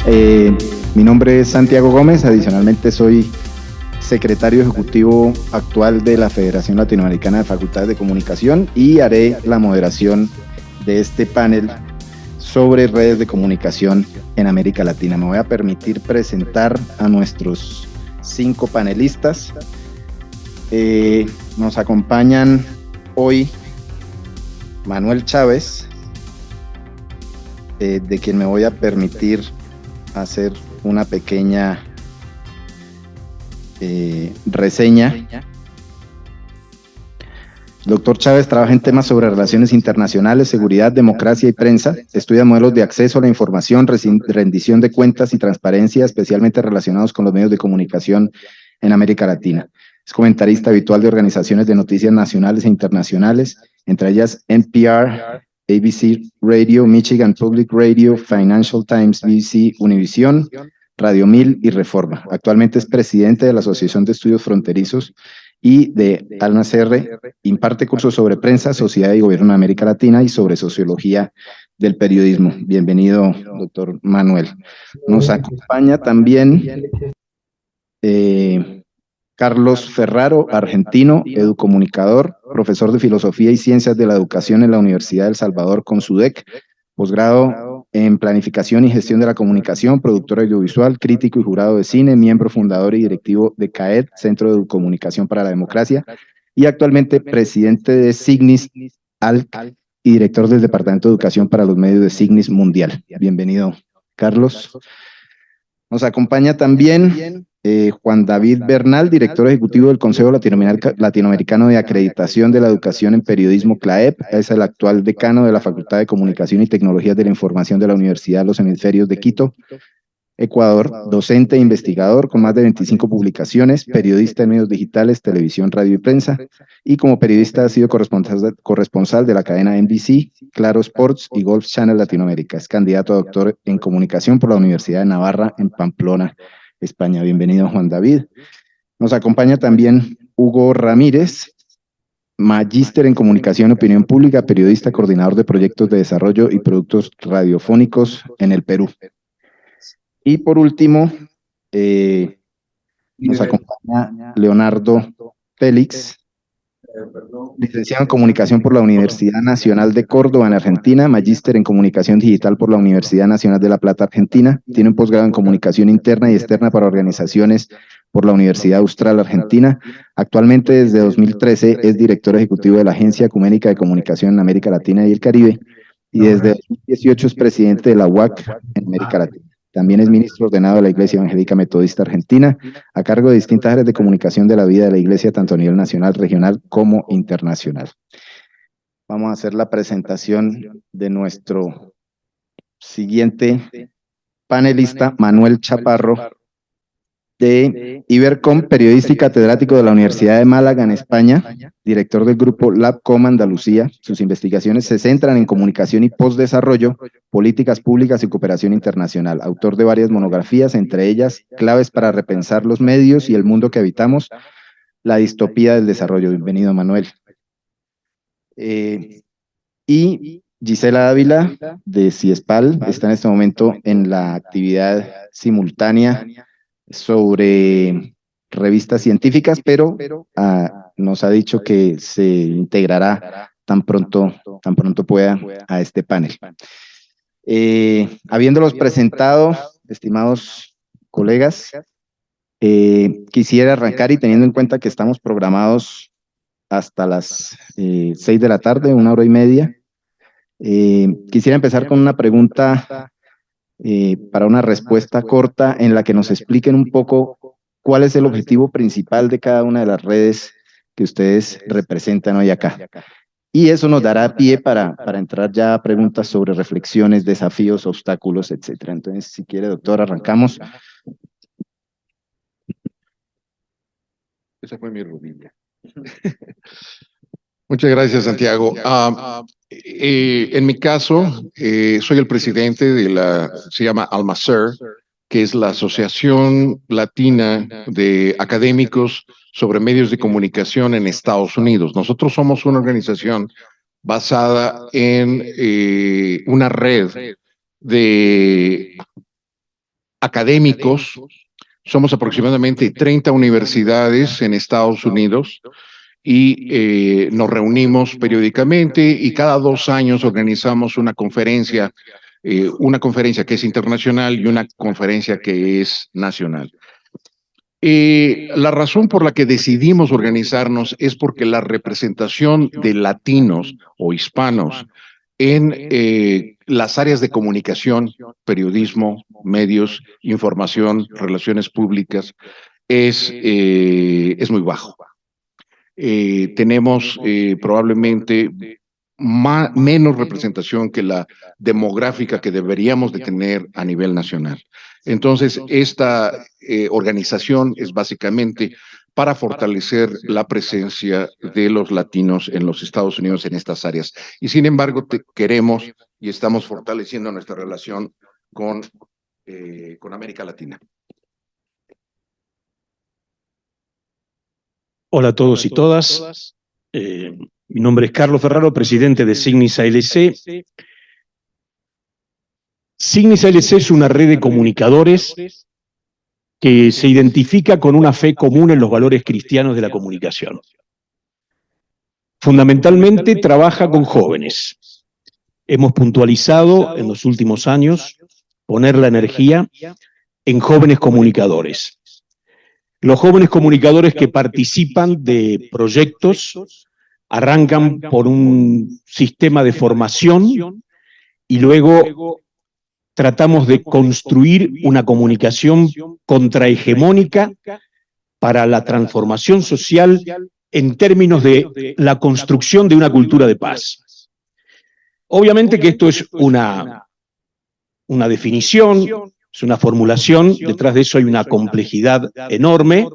Eh, Mi nombre es Santiago Gómez, adicionalmente soy secretario ejecutivo actual de la Federación Latinoamericana de Facultades de Comunicación y haré la moderación de este panel sobre redes de comunicación en América Latina. Me voy a permitir presentar a nuestros 5 panelistas. Nos acompañan hoy Manuel Chávez, de quien me voy a permitir hacer una pequeña reseña. Doctor Chávez trabaja en temas sobre relaciones internacionales, seguridad, democracia y prensa. Estudia modelos de acceso a la información, rendición de cuentas y transparencia, especialmente relacionados con los medios de comunicación en América Latina. Es comentarista habitual de organizaciones de noticias nacionales e internacionales, entre ellas NPR, ABC Radio, Michigan Public Radio, Financial Times, BBC, Univision, Radio 1000 y Reforma. Actualmente es presidente de la Asociación de Estudios Fronterizos y de Al-Nasser. Imparte cursos sobre prensa, sociedad y gobierno en América Latina y sobre sociología del periodismo. Bienvenido, doctor Manuel. Nos acompaña también Carlos Ferraro, argentino, educomunicador, profesor de Filosofía y Ciencias de la Educación en la Universidad de El Salvador con SUDEC, posgrado en Planificación y Gestión de la Comunicación, productor audiovisual, crítico y jurado de cine, miembro fundador y directivo de CAED, Centro de Comunicación para la Democracia, y actualmente presidente de Signis ALC y director del Departamento de Educación para los Medios de Signis Mundial. Bienvenido, Carlos. Nos acompaña también Juan David Bernal, director ejecutivo del Consejo Latinoamericano de Acreditación de la Educación en Periodismo, CLAEP. Es el actual decano de la Facultad de Comunicación y Tecnologías de la Información de la Universidad de los Hemisferios de Quito, Ecuador, docente e investigador con más de 25 publicaciones, periodista en medios digitales, televisión, radio y prensa, y como periodista ha sido corresponsal de la cadena NBC, Claro Sports y Golf Channel Latinoamérica. Es candidato a doctor en comunicación por la Universidad de Navarra en Pamplona, España. Bienvenido, Juan David. Nos acompaña también Hugo Ramírez, magíster en comunicación y opinión pública, periodista, coordinador de proyectos de desarrollo y productos radiofónicos en el Perú. Y por último, nos acompaña Leonardo Félix, licenciado en Comunicación por la Universidad Nacional de Córdoba en Argentina, magíster en Comunicación Digital por la Universidad Nacional de La Plata, Argentina, tiene un posgrado en Comunicación Interna y Externa para Organizaciones por la Universidad Austral Argentina. Actualmente, desde 2013, es director ejecutivo de la Agencia Ecuménica de Comunicación en América Latina y el Caribe, y desde 2018 es presidente de la UAC en América Latina. También es ministro ordenado de la Iglesia Evangélica Metodista Argentina, a cargo de distintas áreas de comunicación de la vida de la Iglesia, tanto a nivel nacional, regional como internacional. Vamos a hacer la presentación de nuestro siguiente panelista, Manuel Chaparro, de Ibercom, periodista y catedrático de la Universidad de Málaga en España, director del grupo LabCom Andalucía. Sus investigaciones se centran en comunicación y postdesarrollo, políticas públicas y cooperación internacional. Autor de varias monografías, entre ellas Claves para repensar los medios y el mundo que habitamos, la distopía del desarrollo. Bienvenido, Manuel. Y Gisela Ávila, de CIESPAL, está en este momento en la actividad simultánea sobre revistas científicas, pero nos ha dicho que se integrará tan pronto pueda a este panel. Habiéndolos presentado, estimados colegas, quisiera arrancar, y teniendo en cuenta que estamos programados hasta las 6 de la tarde, 1 hora y media, quisiera empezar con una pregunta para una respuesta corta en la que nos expliquen un poco cuál es el objetivo principal de cada una de las redes que ustedes representan hoy acá. Y eso nos dará pie para entrar ya a preguntas sobre reflexiones, desafíos, obstáculos, etcétera. Entonces, si quiere, doctor, arrancamos. Esa fue mi rodilla. Muchas gracias, Santiago. En mi caso, soy el presidente de se llama Al-Nasser, que es la Asociación Latina de Académicos sobre Medios de Comunicación en Estados Unidos. Nosotros somos una organización basada en una red de académicos. Somos aproximadamente 30 universidades en Estados Unidos y nos reunimos periódicamente y cada 2 años organizamos una conferencia que es internacional y una conferencia que es nacional. La razón por la que decidimos organizarnos es porque la representación de latinos o hispanos en las áreas de comunicación, periodismo, medios, información, relaciones públicas, es muy bajo. Tenemos probablemente menos representación que la demográfica que deberíamos de tener a nivel nacional. Entonces, esta organización es básicamente para fortalecer la presencia de los latinos en los Estados Unidos en estas áreas. Y sin embargo, queremos y estamos fortaleciendo nuestra relación con América Latina. Hola a todos y todas. Mi nombre es Carlos Ferraro, presidente de Signis ALC. Signis ALC es una red de comunicadores que se identifica con una fe común en los valores cristianos de la comunicación. Fundamentalmente trabaja con jóvenes. Hemos puntualizado en los últimos años poner la energía en jóvenes comunicadores. Los jóvenes comunicadores que participan de proyectos arrancan por un sistema de formación y luego tratamos de construir una comunicación contrahegemónica para la transformación social en términos de la construcción de una cultura de paz. Obviamente que esto es una definición, es una formulación, detrás de eso hay una complejidad enorme,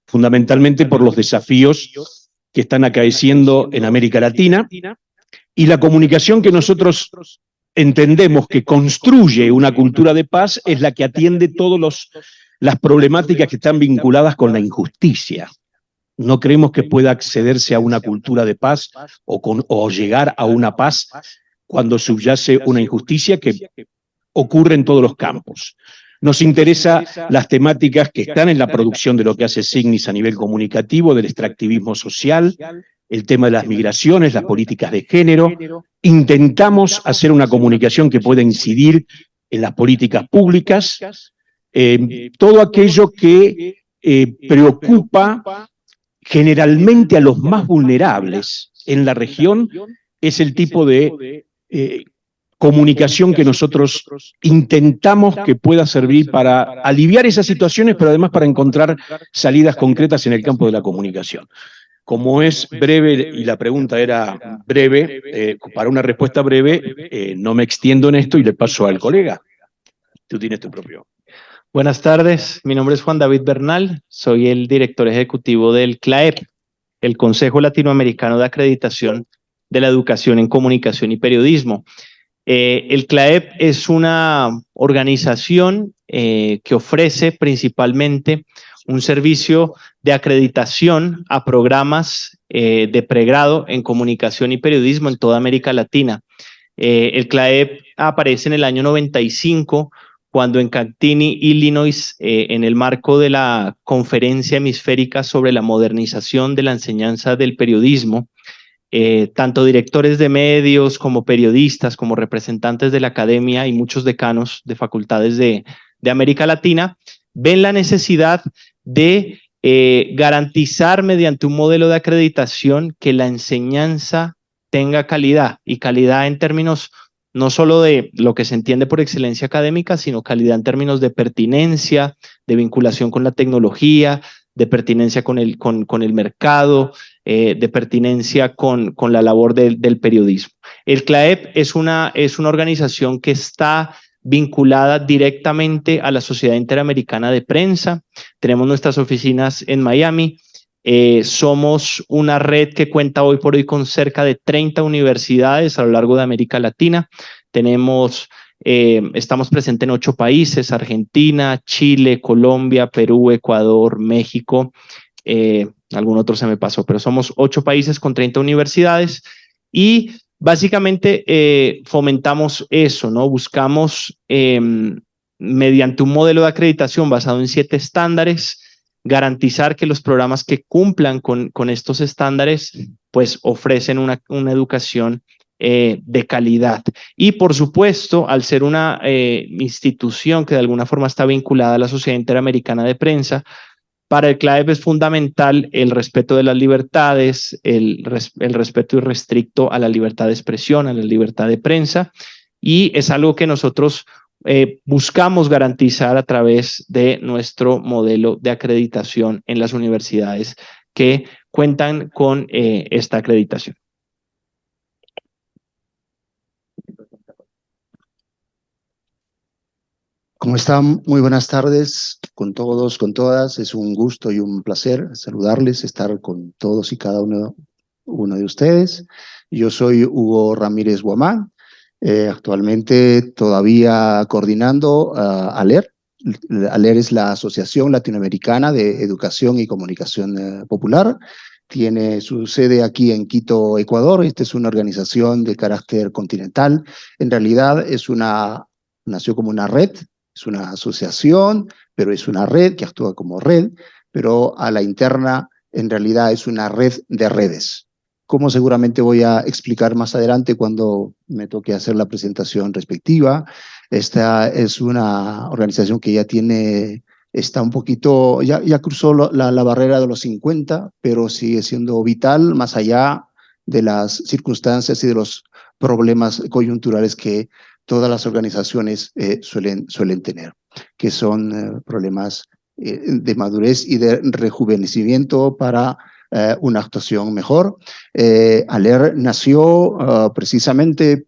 fundamentalmente por los desafíos que están acaeciendo en América Latina, y la comunicación que nosotros entendemos que construye una cultura de paz es la que atiende todas las problemáticas que están vinculadas con la injusticia. No creemos que pueda accederse a una cultura de paz o llegar a una paz cuando subyace una injusticia que ocurre en todos los campos. Nos interesan las temáticas que están en la producción de lo que hace Signis a nivel comunicativo, del extractivismo social, el tema de las migraciones, las políticas de género. Intentamos hacer una comunicación que pueda incidir en las políticas públicas, todo aquello que preocupa generalmente a los más vulnerables en la región es el tipo de comunicación que nosotros intentamos que pueda servir para aliviar esas situaciones, pero además para encontrar salidas concretas en el campo de la comunicación. Como es breve, y la pregunta era breve, para una respuesta breve, no me extiendo en esto y le paso al colega. Tú tienes tu propio. Buenas tardes, mi nombre es Juan David Bernal, soy el director ejecutivo del CLAEP, el Consejo Latinoamericano de Acreditación de la Educación en Comunicación y Periodismo. El CLAEP es una organización que ofrece principalmente un servicio de acreditación a programas de pregrado en comunicación y periodismo en toda América Latina. El CLAEP aparece en el año 95, cuando en Cantigny, Illinois, en el marco de la Conferencia Hemisférica sobre la Modernización de la Enseñanza del Periodismo, tanto directores de medios como periodistas, como representantes de la academia y muchos decanos de facultades de América Latina, ven la necesidad de garantizar mediante un modelo de acreditación que la enseñanza tenga calidad, y calidad en términos no solo de lo que se entiende por excelencia académica, sino calidad en términos de pertinencia, de vinculación con la tecnología, de pertinencia con el mercado, de pertinencia con la labor del periodismo. El CLAEP es una organización que está vinculada directamente a la Sociedad Interamericana de Prensa. Tenemos nuestras oficinas en Miami. Somos una red que cuenta hoy por hoy con cerca de 30 universidades a lo largo de América Latina. Estamos presentes en 8 países: Argentina, Chile, Colombia, Perú, Ecuador, México. Algún otro se me pasó, pero somos 8 países con 30 universidades y básicamente fomentamos eso, ¿no? Buscamos mediante un modelo de acreditación basado en 7 estándares, garantizar que los programas que cumplan con estos estándares pues ofrecen una educación de calidad. Y por supuesto, al ser una institución que de alguna forma está vinculada a la Sociedad Interamericana de Prensa, para el CLAEP es fundamental el respeto de las libertades, el respeto irrestricto a la libertad de expresión, a la libertad de prensa, y es algo que nosotros buscamos garantizar a través de nuestro modelo de acreditación en las universidades que cuentan con esta acreditación. ¿Cómo están? Muy buenas tardes con todos, con todas. Es un gusto y un placer saludarles, estar con todos y cada uno de ustedes. Yo soy Hugo Ramírez Guamán, actualmente todavía coordinando ALER. ALER es la Asociación Latinoamericana de Educación y Comunicación Popular. Tiene su sede aquí en Quito, Ecuador. Esta es una organización de carácter continental. En realidad nació como una red. Es una asociación, pero es una red que actúa como red, pero a la interna en realidad es una red de redes. Como seguramente voy a explicar más adelante cuando me toque hacer la presentación respectiva. Esta es una organización que está un poquito, ya cruzó la barrera de los 50, pero sigue siendo vital más allá de las circunstancias y de los problemas coyunturales que todas las organizaciones suelen tener, que son problemas de madurez y de rejuvenecimiento para una actuación mejor. ALER nació precisamente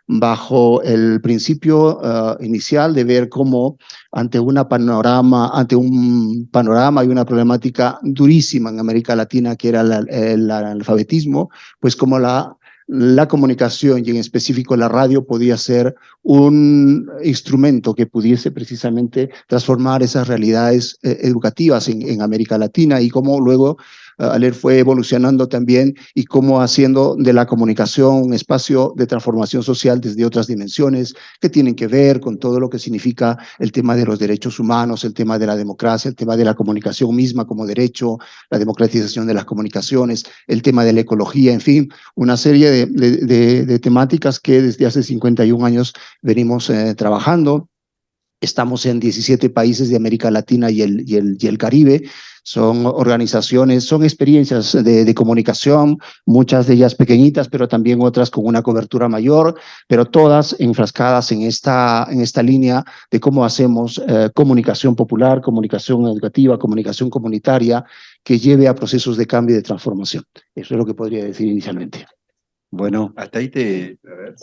bajo el principio inicial de ver cómo ante un panorama y una problemática durísima en América Latina, que era el analfabetismo, pues como la comunicación y en específico la radio podía ser un instrumento que pudiese precisamente transformar esas realidades educativas en América Latina, y cómo luego ALER fue evolucionando también y cómo haciendo de la comunicación un espacio de transformación social desde otras dimensiones que tienen que ver con todo lo que significa el tema de los derechos humanos, el tema de la democracia, el tema de la comunicación misma como derecho, la democratización de las comunicaciones, el tema de la ecología, en fin, una serie de temáticas que desde hace 51 años venimos trabajando. Estamos en 17 países de América Latina y el Caribe. Son organizaciones, son experiencias de comunicación, muchas de ellas pequeñitas, pero también otras con una cobertura mayor, pero todas enfrascadas en esta línea de cómo hacemos comunicación popular, comunicación educativa, comunicación comunitaria, que lleve a procesos de cambio y de transformación. Eso es lo que podría decir inicialmente. Bueno, hasta ahí a ver.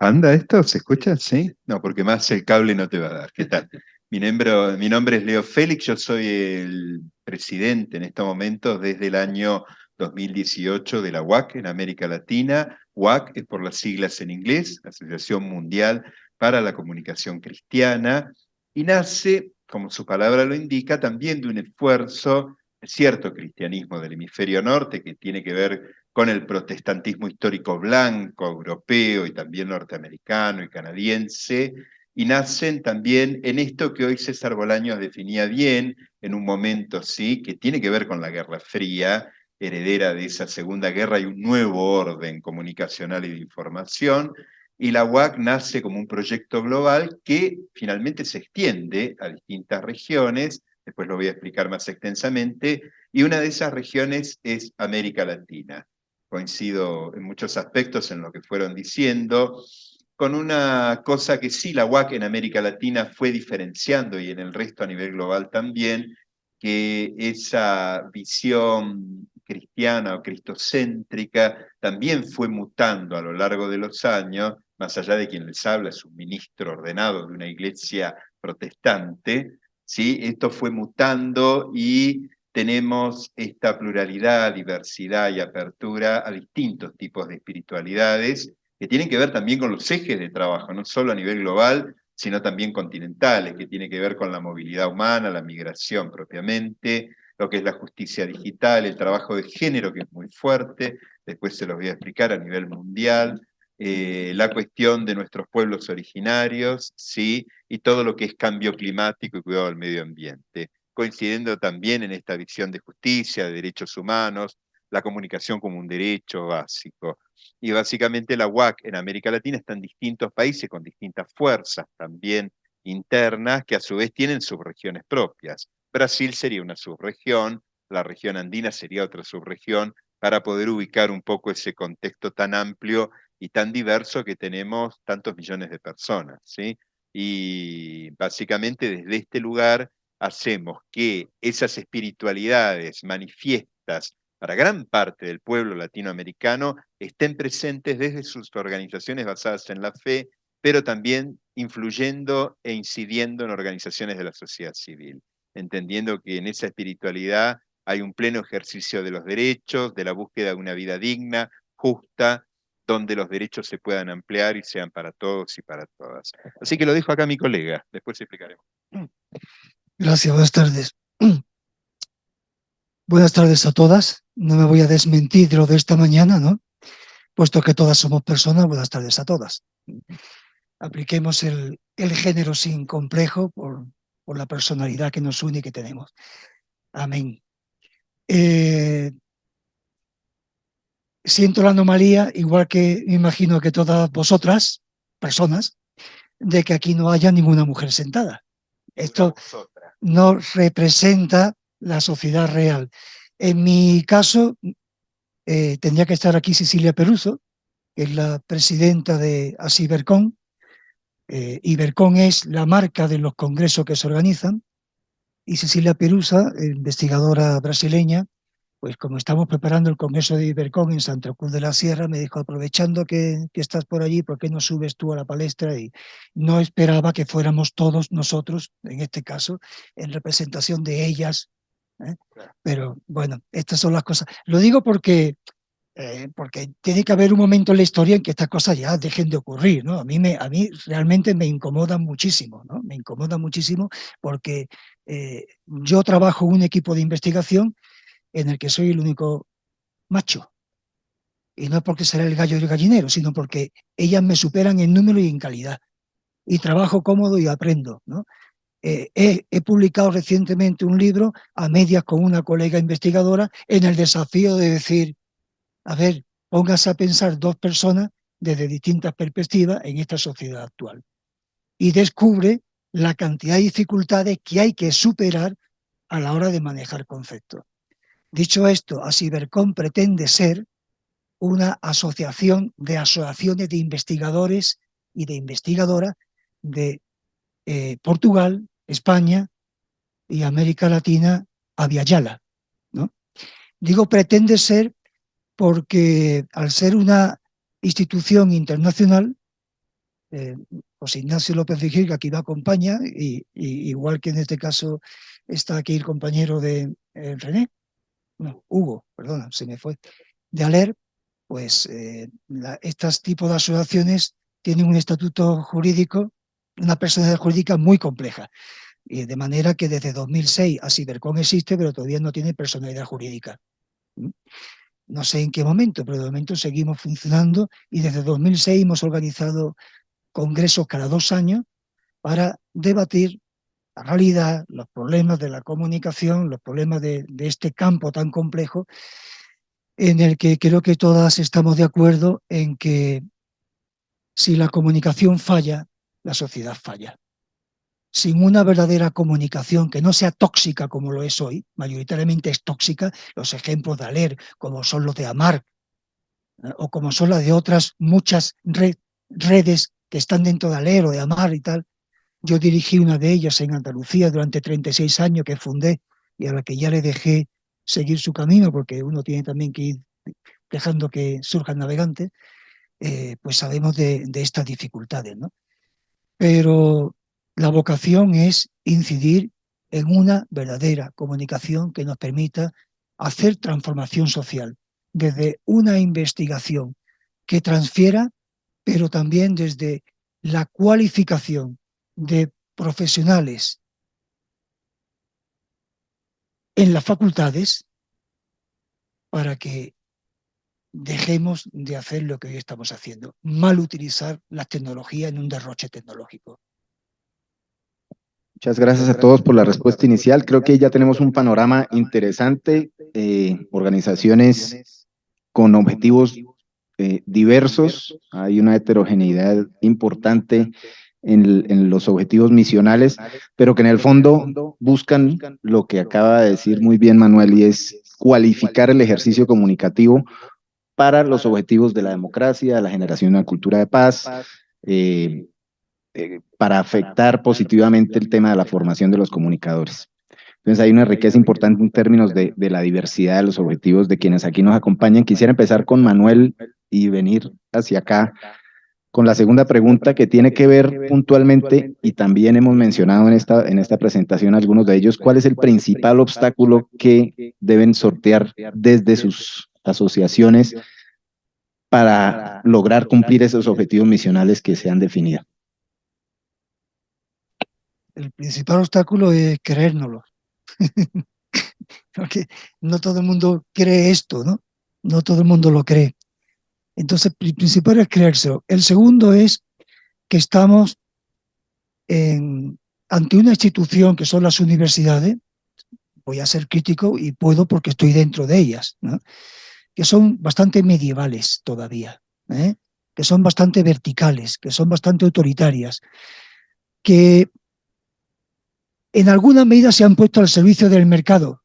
¿Anda esto? ¿Se escucha? ¿Sí? No, porque más el cable no te va a dar. ¿Qué tal? Mi nombre es Leo Félix, yo soy el presidente en estos momentos desde el año 2018 de la UAC en América Latina. UAC es por las siglas en inglés, Asociación Mundial para la Comunicación Cristiana, y nace, como su palabra lo indica, también de un esfuerzo, cierto cristianismo del hemisferio norte, que tiene que ver con el protestantismo histórico blanco, europeo y también norteamericano y canadiense, y nacen también en esto que hoy César Bolaños definía bien, en un momento sí, que tiene que ver con la Guerra Fría, heredera de esa Segunda Guerra y un nuevo orden comunicacional y de información, y la UAC nace como un proyecto global que finalmente se extiende a distintas regiones, después lo voy a explicar más extensamente, y una de esas regiones es América Latina. Coincido en muchos aspectos en lo que fueron diciendo, con una cosa que sí la UAC en América Latina fue diferenciando y en el resto a nivel global también, que esa visión cristiana o cristocéntrica también fue mutando a lo largo de los años, más allá de quien les habla, es un ministro ordenado de una iglesia protestante, ¿sí? Esto fue mutando y tenemos esta pluralidad, diversidad y apertura a distintos tipos de espiritualidades que tienen que ver también con los ejes de trabajo, no solo a nivel global, sino también continentales, que tiene que ver con la movilidad humana, la migración propiamente, lo que es la justicia digital, el trabajo de género, que es muy fuerte, después se los voy a explicar a nivel mundial, la cuestión de nuestros pueblos originarios, ¿sí? Y todo lo que es cambio climático y cuidado del medio ambiente, coincidiendo también en esta visión de justicia, de derechos humanos, la comunicación como un derecho básico. Y básicamente la UAC en América Latina está en distintos países con distintas fuerzas también internas que a su vez tienen subregiones propias. Brasil sería una subregión, la región andina sería otra subregión, para poder ubicar un poco ese contexto tan amplio y tan diverso que tenemos tantos millones de personas, ¿sí? Y básicamente desde este lugar hacemos que esas espiritualidades manifiestas para gran parte del pueblo latinoamericano estén presentes desde sus organizaciones basadas en la fe, pero también influyendo e incidiendo en organizaciones de la sociedad civil, entendiendo que en esa espiritualidad hay un pleno ejercicio de los derechos, de la búsqueda de una vida digna, justa, donde los derechos se puedan ampliar y sean para todos y para todas. Así que lo dejo acá a mi colega, después explicaremos. Gracias, buenas tardes. Buenas tardes a todas. No me voy a desmentir de lo de esta mañana, ¿no? Puesto que todas somos personas, buenas tardes a todas. Apliquemos el género sin complejo por la personalidad que nos une y que tenemos. Amén. Siento la anomalía, igual que me imagino que todas vosotras, personas, de que aquí no haya ninguna mujer sentada. Esto no representa la sociedad real. En mi caso, tendría que estar aquí Cecilia Peruso, que es la presidenta de ASIBERCON. Ibercon es la marca de los congresos que se organizan, y Cecilia Perusa, investigadora brasileña, pues como estamos preparando el congreso de Ibercon en Santa Cruz de la Sierra, me dijo, aprovechando que estás por allí, ¿por qué no subes tú a la palestra? Y no esperaba que fuéramos todos nosotros, en este caso, en representación de ellas, ¿eh? Pero bueno, estas son las cosas. Lo digo porque tiene que haber un momento en la historia en que estas cosas ya dejen de ocurrir, ¿no? A mí realmente me incomoda muchísimo, ¿no? Me incomoda muchísimo porque yo trabajo en un equipo de investigación en el que soy el único macho. Y no es porque será el gallo y el gallinero, sino porque ellas me superan en número y en calidad. Y trabajo cómodo y aprendo, ¿no? He publicado recientemente un libro a medias con una colega investigadora en el desafío de decir, a ver, póngase a pensar dos personas desde distintas perspectivas en esta sociedad actual. Y descubre la cantidad de dificultades que hay que superar a la hora de manejar conceptos. Dicho esto, ASIBERCON pretende ser una asociación de asociaciones de investigadores y de investigadoras de Portugal, España y América Latina a Viayala, ¿no? Digo pretende ser porque al ser una institución internacional, José Ignacio López Vigil, que aquí me acompaña, y igual que en este caso está aquí el compañero de Hugo, perdona, se me fue, de ALER, pues estos tipos de asociaciones tienen un estatuto jurídico, una personalidad jurídica muy compleja, de manera que desde 2006 ASIBERCON existe, pero todavía no tiene personalidad jurídica. No sé en qué momento, pero de momento seguimos funcionando y desde 2006 hemos organizado congresos cada 2 años para debatir la realidad, los problemas de la comunicación, los problemas de este campo tan complejo, en el que creo que todas estamos de acuerdo en que si la comunicación falla, la sociedad falla. Sin una verdadera comunicación que no sea tóxica como lo es hoy, mayoritariamente es tóxica, los ejemplos de ALER, como son los de AMAR, o como son las de otras muchas redes que están dentro de ALER o de AMAR y tal. Yo dirigí una de ellas en Andalucía durante 36 años que fundé y a la que ya le dejé seguir su camino, porque uno tiene también que ir dejando que surjan navegantes, pues sabemos de estas dificultades, ¿no? Pero la vocación es incidir en una verdadera comunicación que nos permita hacer transformación social desde una investigación que transfiera, pero también desde la cualificación de profesionales en las facultades para que dejemos de hacer lo que hoy estamos haciendo, mal utilizar las tecnologías en un derroche tecnológico. Muchas gracias a todos por la respuesta inicial. Creo que ya tenemos un panorama interesante, organizaciones con objetivos diversos, hay una heterogeneidad importante en los objetivos misionales, pero que en el fondo buscan lo que acaba de decir muy bien Manuel, y es cualificar el ejercicio comunicativo para los objetivos de la democracia, la generación de una cultura de paz, para afectar positivamente el tema de la formación de los comunicadores. Entonces hay una riqueza importante en términos de la diversidad de los objetivos de quienes aquí nos acompañan. Quisiera empezar con Manuel y venir hacia acá con la segunda pregunta, que tiene que ver puntualmente, y también hemos mencionado en esta presentación algunos de ellos, ¿cuál es el principal obstáculo que deben sortear desde sus asociaciones para lograr cumplir esos objetivos misionales que se han definido? El principal obstáculo es creérnoslo. Porque no todo el mundo cree esto, ¿no? No todo el mundo lo cree. Entonces, el principal es creérselo. El segundo es que estamos ante una institución que son las universidades. Voy a ser crítico y puedo porque estoy dentro de ellas, ¿no? Que son bastante medievales todavía, ¿eh? Que son bastante verticales, que son bastante autoritarias, que en alguna medida se han puesto al servicio del mercado,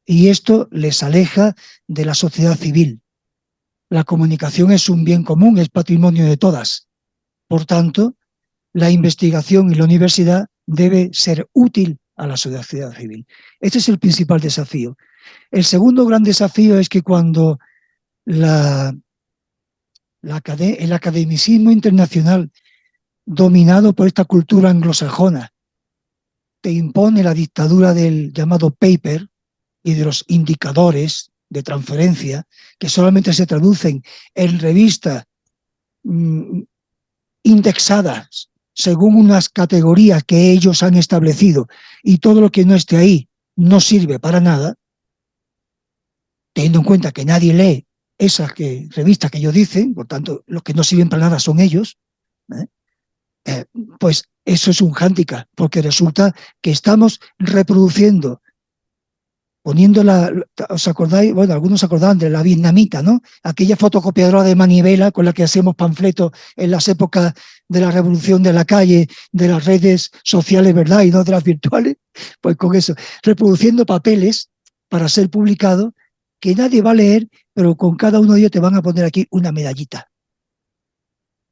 y esto les aleja de la sociedad civil. La comunicación es un bien común, es patrimonio de todas. Por tanto, la investigación y la universidad debe ser útil a la sociedad civil. Este es el principal desafío. El segundo gran desafío es que cuando el academicismo internacional, dominado por esta cultura anglosajona, te impone la dictadura del llamado paper y de los indicadores de transferencia, que solamente se traducen en revistas indexadas según unas categorías que ellos han establecido, y todo lo que no esté ahí no sirve para nada, teniendo en cuenta que nadie lee esas revistas que ellos dicen, por tanto, los que no sirven para nada son ellos, pues eso es un hándicap, porque resulta que estamos reproduciendo, ¿os acordáis? Bueno, algunos se acordaban de la vietnamita, ¿no? Aquella fotocopiadora de manivela con la que hacíamos panfletos en las épocas de la revolución de la calle, de las redes sociales, ¿verdad? Y no de las virtuales. Pues con eso, reproduciendo papeles para ser publicados que nadie va a leer, pero con cada uno de ellos te van a poner aquí una medallita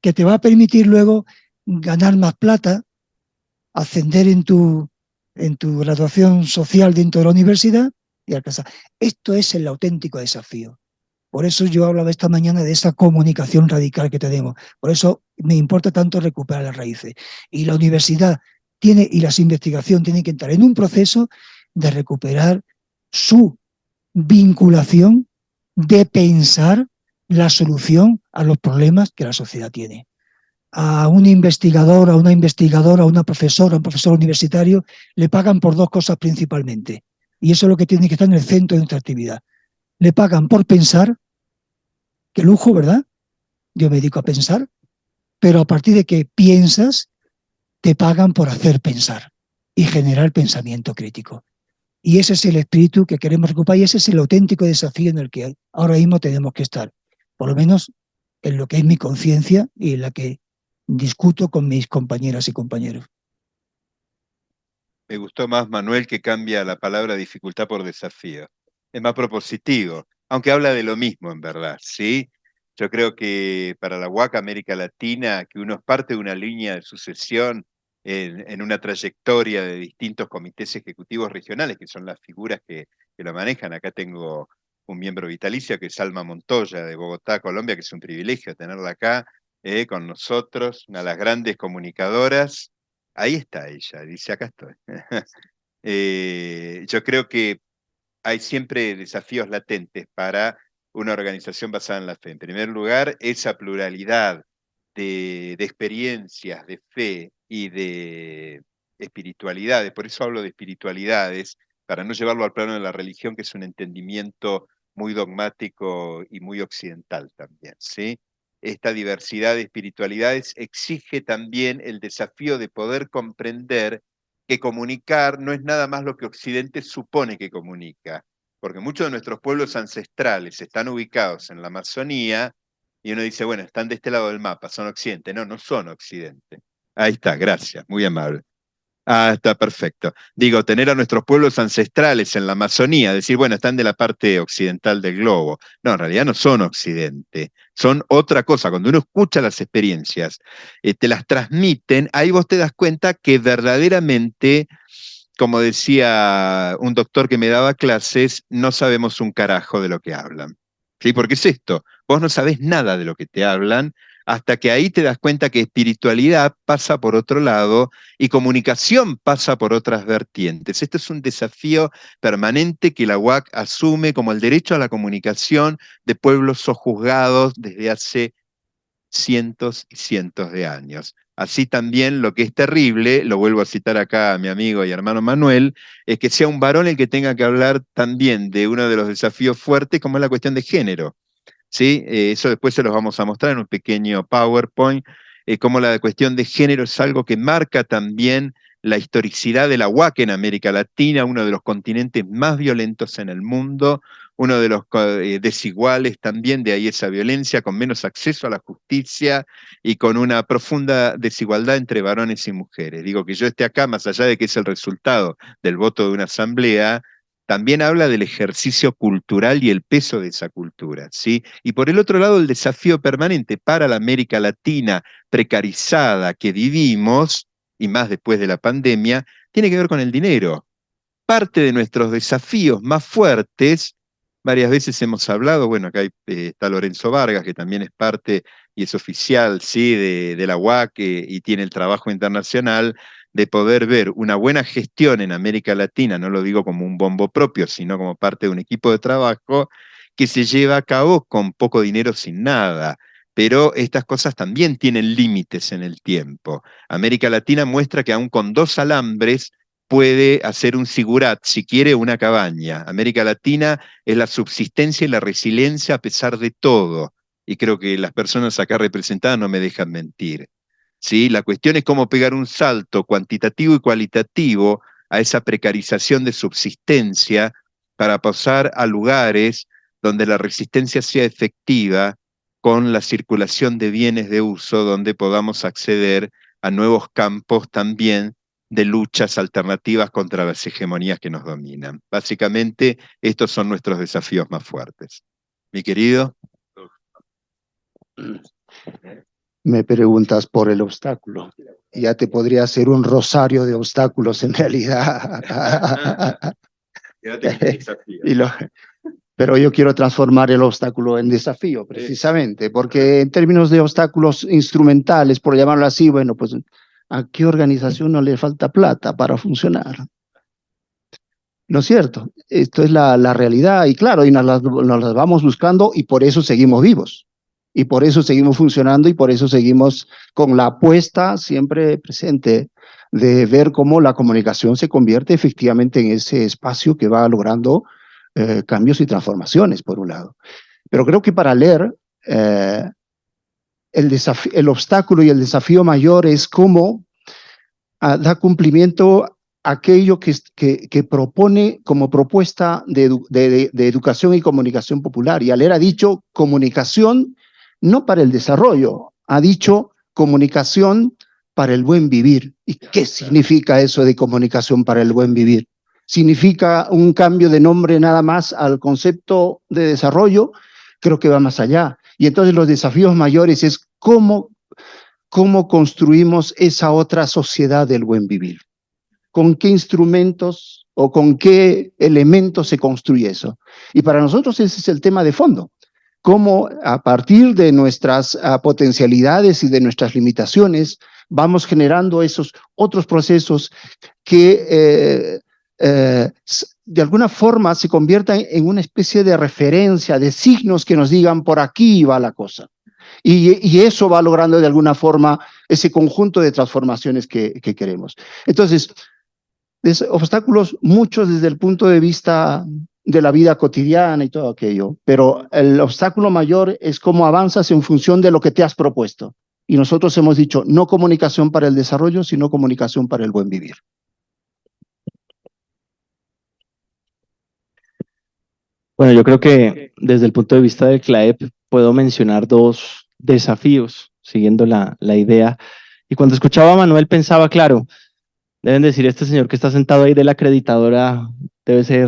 que te va a permitir luego ganar más plata, ascender en tu graduación social dentro de la universidad y alcanzar. Esto es el auténtico desafío. Por eso yo hablaba esta mañana de esa comunicación radical que tenemos. Por eso me importa tanto recuperar las raíces. Y la universidad y las investigaciones tienen que entrar en un proceso de recuperar su vinculación, de pensar la solución a los problemas que la sociedad tiene. A un investigador, a una investigadora, a una profesora, a un profesor universitario, le pagan por dos cosas principalmente. Y eso es lo que tiene que estar en el centro de nuestra actividad. Le pagan por pensar, qué lujo, ¿verdad? Yo me dedico a pensar, pero a partir de que piensas, te pagan por hacer pensar y generar pensamiento crítico. Y ese es el espíritu que queremos recuperar, y ese es el auténtico desafío en el que ahora mismo tenemos que estar, por lo menos en lo que es mi conciencia y en la que discuto con mis compañeras y compañeros. Me gustó más, Manuel, que cambia la palabra dificultad por desafío. Es más propositivo, aunque habla de lo mismo en verdad, ¿sí? Yo creo que para la UAC América Latina, que uno es parte de una línea de sucesión en una trayectoria de distintos comités ejecutivos regionales, que son las figuras que lo manejan. Acá tengo un miembro vitalicio, que es Alma Montoya, de Bogotá, Colombia, que es un privilegio tenerla acá con nosotros, una de las grandes comunicadoras. Ahí está ella, dice, acá estoy. Yo creo que hay siempre desafíos latentes para una organización basada en la fe. En primer lugar, esa pluralidad de experiencias, de fe y de espiritualidades. Por eso hablo de espiritualidades, para no llevarlo al plano de la religión, que es un entendimiento muy dogmático y muy occidental también, ¿sí? Esta diversidad de espiritualidades exige también el desafío de poder comprender que comunicar no es nada más lo que Occidente supone que comunica, porque muchos de nuestros pueblos ancestrales están ubicados en la Amazonía y uno dice, bueno, están de este lado del mapa, son Occidente. No, no son Occidente. Ahí está, gracias, muy amable. Ah, está perfecto. Digo, tener a nuestros pueblos ancestrales en la Amazonía, decir, bueno, están de la parte occidental del globo. No, en realidad no son Occidente, son otra cosa. Cuando uno escucha las experiencias, te las transmiten, ahí vos te das cuenta que verdaderamente, como decía un doctor que me daba clases, no sabemos un carajo de lo que hablan. ¿Sí? Porque es esto, vos no sabés nada de lo que te hablan, hasta que ahí te das cuenta que espiritualidad pasa por otro lado y comunicación pasa por otras vertientes. Este es un desafío permanente que la UAC asume como el derecho a la comunicación de pueblos sojuzgados desde hace cientos y cientos de años. Así también lo que es terrible, lo vuelvo a citar acá a mi amigo y hermano Manuel, es que sea un varón el que tenga que hablar también de uno de los desafíos fuertes como es la cuestión de género. ¿Sí? Eso después se los vamos a mostrar en un pequeño PowerPoint, cómo la cuestión de género es algo que marca también la historicidad de la UAC en América Latina, uno de los continentes más violentos en el mundo, uno de los desiguales también, de ahí esa violencia, con menos acceso a la justicia y con una profunda desigualdad entre varones y mujeres. Digo que yo esté acá, más allá de que es el resultado del voto de una asamblea, también habla del ejercicio cultural y el peso de esa cultura, ¿sí? Y por el otro lado, el desafío permanente para la América Latina precarizada que vivimos, y más después de la pandemia, tiene que ver con el dinero. Parte de nuestros desafíos más fuertes, varias veces hemos hablado, bueno, acá está Lorenzo Vargas, que también es parte y es oficial, ¿sí? de la UAC y tiene el trabajo internacional, de poder ver una buena gestión en América Latina, no lo digo como un bombo propio, sino como parte de un equipo de trabajo que se lleva a cabo con poco dinero, sin nada. Pero estas cosas también tienen límites en el tiempo. América Latina muestra que aún con 2 alambres puede hacer un sigurat, si quiere una cabaña. América Latina es la subsistencia y la resiliencia a pesar de todo. Y creo que las personas acá representadas no me dejan mentir. ¿Sí? La cuestión es cómo pegar un salto cuantitativo y cualitativo a esa precarización de subsistencia para pasar a lugares donde la resistencia sea efectiva con la circulación de bienes de uso, donde podamos acceder a nuevos campos también de luchas alternativas contra las hegemonías que nos dominan. Básicamente, estos son nuestros desafíos más fuertes. Mi querido. Me preguntas por el obstáculo. Ya te podría hacer un rosario de obstáculos en realidad. Pero yo quiero transformar el obstáculo en desafío, precisamente, porque en términos de obstáculos instrumentales, por llamarlo así, bueno, pues ¿a qué organización no le falta plata para funcionar? ¿No es cierto? Esto es la realidad y claro, y nos las vamos buscando y por eso seguimos vivos. Y por eso seguimos funcionando y por eso seguimos con la apuesta siempre presente de ver cómo la comunicación se convierte efectivamente en ese espacio que va logrando cambios y transformaciones, por un lado. Pero creo que para leer, el obstáculo y el desafío mayor es cómo da cumplimiento a aquello que propone como propuesta de educación y comunicación popular. Y Aller ha dicho comunicación no para el desarrollo, ha dicho comunicación para el buen vivir. ¿Y qué significa eso de comunicación para el buen vivir? ¿Significa un cambio de nombre nada más al concepto de desarrollo? Creo que va más allá. Y entonces los desafíos mayores es cómo construimos esa otra sociedad del buen vivir. ¿Con qué instrumentos o con qué elementos se construye eso? Y para nosotros ese es el tema de fondo. Cómo a partir de nuestras potencialidades y de nuestras limitaciones vamos generando esos otros procesos que de alguna forma se conviertan en una especie de referencia, de signos que nos digan por aquí va la cosa. Y eso va logrando de alguna forma ese conjunto de transformaciones que queremos. Entonces, obstáculos muchos desde el punto de vista de la vida cotidiana y todo aquello, pero el obstáculo mayor es cómo avanzas en función de lo que te has propuesto. Y nosotros hemos dicho, no comunicación para el desarrollo, sino comunicación para el buen vivir. Bueno, yo creo que desde el punto de vista del CLAEP puedo mencionar dos desafíos, siguiendo la idea. Y cuando escuchaba a Manuel pensaba, claro, deben decir, este señor que está sentado ahí de la acreditadora debe ser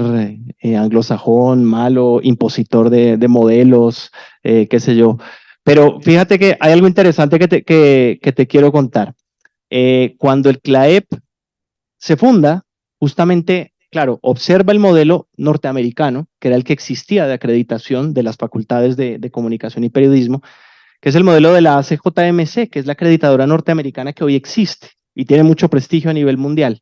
anglosajón, malo, impositor de modelos, qué sé yo. Pero fíjate que hay algo interesante que te quiero contar. Cuando el CLAEP se funda, justamente, claro, observa el modelo norteamericano, que era el que existía de acreditación de las facultades de comunicación y periodismo, que es el modelo de la ACJMC, que es la acreditadora norteamericana que hoy existe y tiene mucho prestigio a nivel mundial.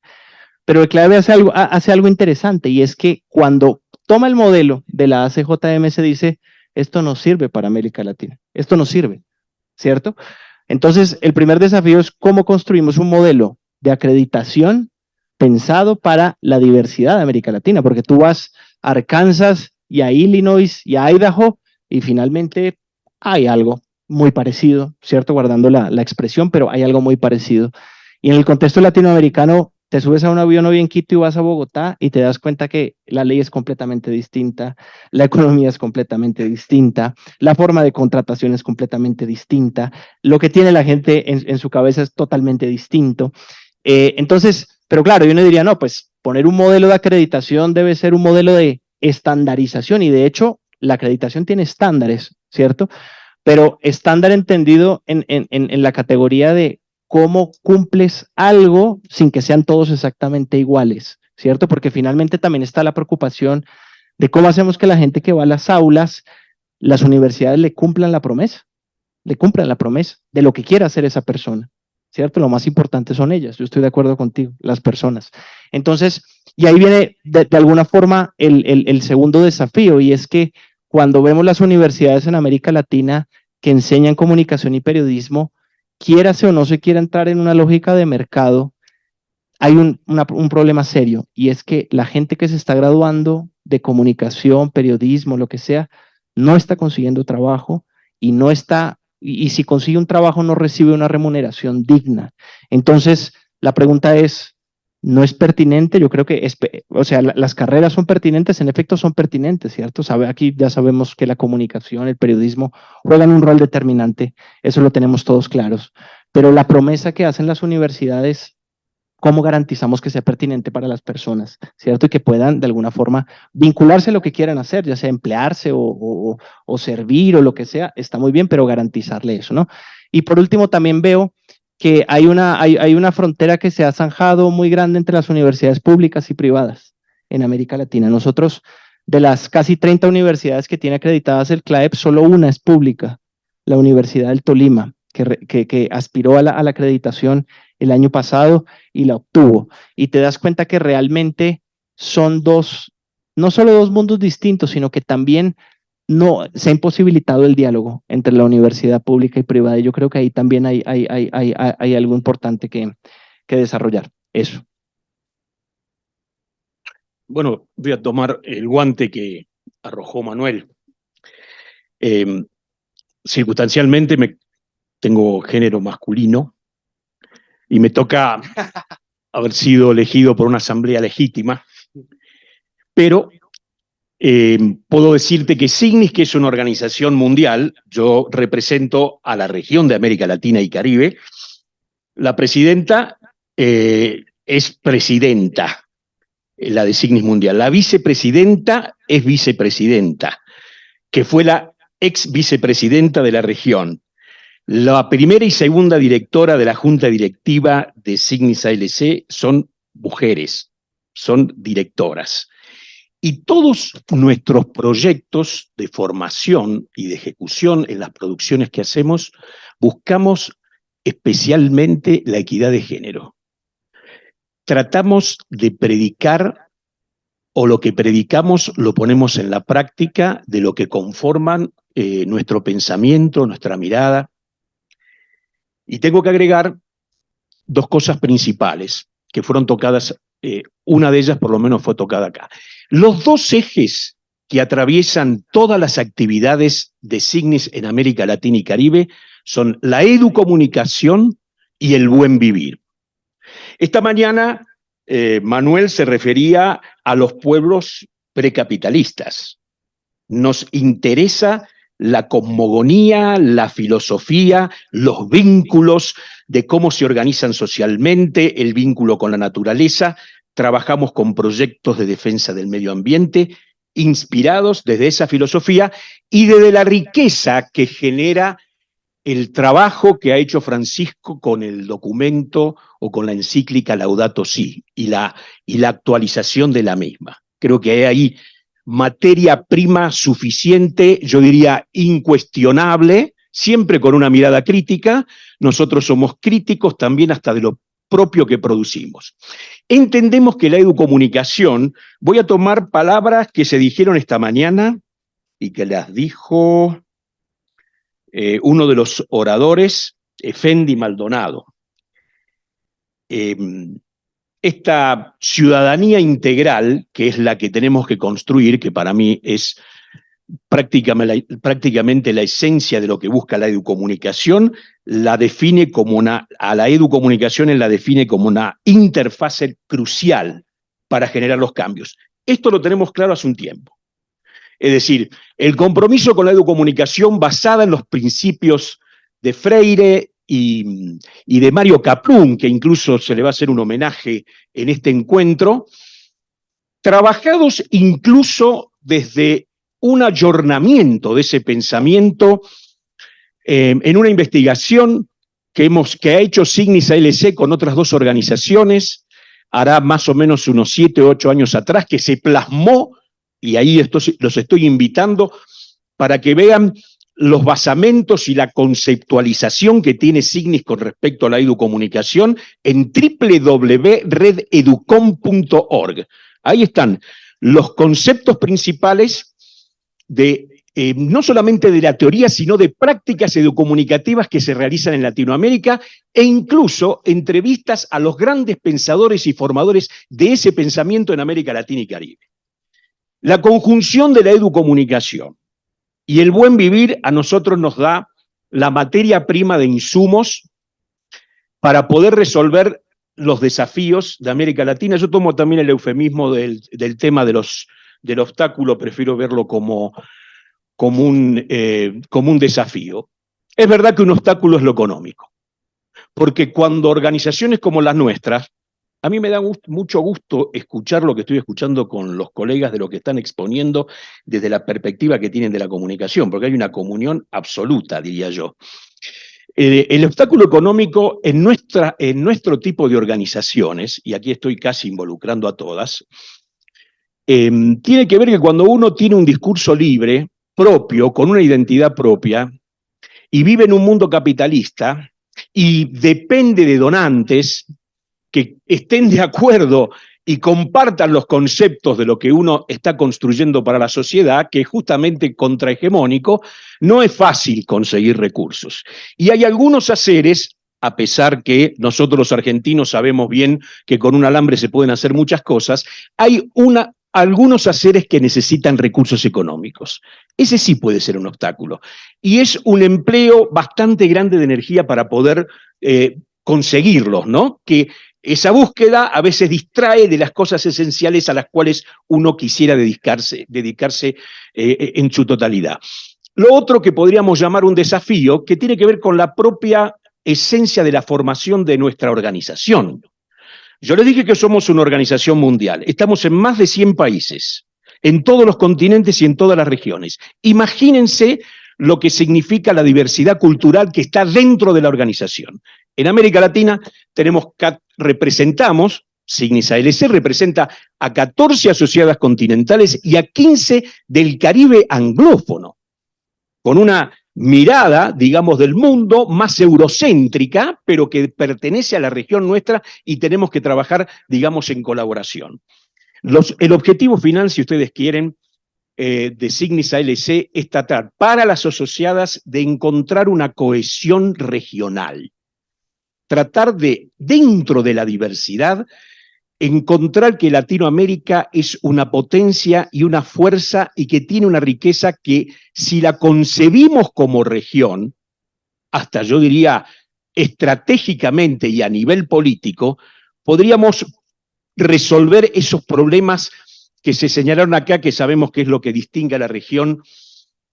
Pero el CLAEP hace algo interesante, y es que cuando toma el modelo de la ACJMC dice, esto no sirve para América Latina, esto no sirve, ¿cierto? Entonces, el primer desafío es cómo construimos un modelo de acreditación pensado para la diversidad de América Latina, porque tú vas a Arkansas y a Illinois y a Idaho y finalmente hay algo muy parecido, ¿cierto? Guardando la expresión, pero hay algo muy parecido. Y en el contexto latinoamericano, te subes a un avión hoy en Quito y vas a Bogotá y te das cuenta que la ley es completamente distinta, la economía es completamente distinta, la forma de contratación es completamente distinta, lo que tiene la gente en su cabeza es totalmente distinto. Entonces, pero claro, yo no diría, no, pues poner un modelo de acreditación debe ser un modelo de estandarización, y de hecho la acreditación tiene estándares, ¿cierto? Pero estándar entendido en la categoría de cómo cumples algo sin que sean todos exactamente iguales, ¿cierto? Porque finalmente también está la preocupación de cómo hacemos que la gente que va a las aulas, las universidades le cumplan la promesa de lo que quiera hacer esa persona, ¿cierto? Lo más importante son ellas, yo estoy de acuerdo contigo, las personas. Entonces, y ahí viene de alguna forma el segundo desafío, y es que cuando vemos las universidades en América Latina que enseñan comunicación y periodismo, quiérase o no se quiera entrar en una lógica de mercado, hay un problema serio, y es que la gente que se está graduando de comunicación, periodismo, lo que sea, no está consiguiendo trabajo y no está, y si consigue un trabajo no recibe una remuneración digna. Entonces, la pregunta es, ¿no es pertinente? Yo creo que, o sea, las carreras son pertinentes, en efecto son pertinentes, ¿cierto? Aquí ya sabemos que la comunicación, el periodismo juegan un rol determinante, eso lo tenemos todos claros, pero la promesa que hacen las universidades, ¿cómo garantizamos que sea pertinente para las personas, ¿cierto? Y que puedan de alguna forma vincularse a lo que quieran hacer, ya sea emplearse o servir o lo que sea, está muy bien, pero garantizarle eso, ¿no? Y por último, también veo que hay una frontera que se ha zanjado muy grande entre las universidades públicas y privadas en América Latina. Nosotros, de las casi 30 universidades que tiene acreditadas el CLAEP, solo una es pública, la Universidad del Tolima, que aspiró a la acreditación el año pasado y la obtuvo. Y te das cuenta que realmente son no solo dos mundos distintos, sino que también no se ha imposibilitado el diálogo entre la universidad pública y privada. Y yo creo que ahí también hay algo importante que desarrollar. Eso. Bueno, voy a tomar el guante que arrojó Manuel. Circunstancialmente tengo género masculino y me toca haber sido elegido por una asamblea legítima, pero puedo decirte que SIGNIS, que es una organización mundial, yo represento a la región de América Latina y Caribe. La presidenta es presidenta, la de SIGNIS mundial. La vicepresidenta es vicepresidenta, que fue la ex vicepresidenta de la región. La primera y segunda directora de la junta directiva de SIGNIS ALC son mujeres, son directoras. Y todos nuestros proyectos de formación y de ejecución en las producciones que hacemos, buscamos especialmente la equidad de género. Tratamos de predicar, o lo que predicamos lo ponemos en la práctica de lo que conforman nuestro pensamiento, nuestra mirada. Y tengo que agregar dos cosas principales que fueron tocadas, una de ellas por lo menos fue tocada acá. Los dos ejes que atraviesan todas las actividades de Signis en América Latina y Caribe son la educomunicación y el buen vivir. Esta mañana Manuel se refería a los pueblos precapitalistas. Nos interesa la cosmogonía, la filosofía, los vínculos de cómo se organizan socialmente, el vínculo con la naturaleza. Trabajamos con proyectos de defensa del medio ambiente inspirados desde esa filosofía y desde la riqueza que genera el trabajo que ha hecho Francisco con el documento o con la encíclica Laudato Si y la actualización de la misma. Creo que hay ahí materia prima suficiente, yo diría incuestionable, siempre con una mirada crítica. Nosotros somos críticos también hasta de lo propio que producimos. Entendemos que la educomunicación, voy a tomar palabras que se dijeron esta mañana y que las dijo uno de los oradores, Efendi Maldonado. Esta ciudadanía integral, que es la que tenemos que construir, que para mí es prácticamente la esencia de lo que busca la educomunicación, la define como a la educomunicación la define como una interfase crucial para generar los cambios. Esto lo tenemos claro hace un tiempo. Es decir, el compromiso con la educomunicación basada en los principios de Freire y de Mario Kaplun, que incluso se le va a hacer un homenaje en este encuentro, trabajados incluso desde un ayornamiento de ese pensamiento en una investigación que ha hecho Signis ALC con otras dos organizaciones, hará más o menos unos 7 o 8 años atrás, que se plasmó, y ahí los estoy invitando para que vean los basamentos y la conceptualización que tiene Signis con respecto a la educomunicación en www.rededucom.org. Ahí están los conceptos principales de no solamente de la teoría, sino de prácticas educomunicativas que se realizan en Latinoamérica e incluso entrevistas a los grandes pensadores y formadores de ese pensamiento en América Latina y Caribe. La conjunción de la educomunicación y el buen vivir a nosotros nos da la materia prima de insumos para poder resolver los desafíos de América Latina. Yo tomo también el eufemismo del tema del obstáculo, prefiero verlo como un desafío. Es verdad que un obstáculo es lo económico, porque cuando organizaciones como las nuestras, a mí me da mucho gusto escuchar lo que estoy escuchando con los colegas de lo que están exponiendo desde la perspectiva que tienen de la comunicación, porque hay una comunión absoluta, diría yo. El obstáculo económico en nuestro tipo de organizaciones, y aquí estoy casi involucrando a todas, tiene que ver que cuando uno tiene un discurso libre, propio, con una identidad propia, y vive en un mundo capitalista, y depende de donantes que estén de acuerdo y compartan los conceptos de lo que uno está construyendo para la sociedad, que es justamente contrahegemónico, no es fácil conseguir recursos. Y hay algunos haceres, a pesar que nosotros los argentinos sabemos bien que con un alambre se pueden hacer muchas cosas, hay algunos haceres que necesitan recursos económicos. Ese sí puede ser un obstáculo. Y es un empleo bastante grande de energía para poder conseguirlos, ¿no? Que esa búsqueda a veces distrae de las cosas esenciales a las cuales uno quisiera dedicarse en su totalidad. Lo otro que podríamos llamar un desafío, que tiene que ver con la propia esencia de la formación de nuestra organización. Yo les dije que somos una organización mundial. Estamos en más de 100 países, en todos los continentes y en todas las regiones. Imagínense lo que significa la diversidad cultural que está dentro de la organización. En América Latina representamos, Signis ALC representa a 14 asociadas continentales y a 15 del Caribe anglófono, con una mirada, digamos, del mundo más eurocéntrica, pero que pertenece a la región nuestra y tenemos que trabajar, digamos, en colaboración. El objetivo final, si ustedes quieren, de Signis ALC es tratar para las asociadas de encontrar una cohesión regional. Tratar de, dentro de la diversidad, encontrar que Latinoamérica es una potencia y una fuerza y que tiene una riqueza que, si la concebimos como región, hasta yo diría estratégicamente y a nivel político, podríamos resolver esos problemas que se señalaron acá, que sabemos que es lo que distingue a la región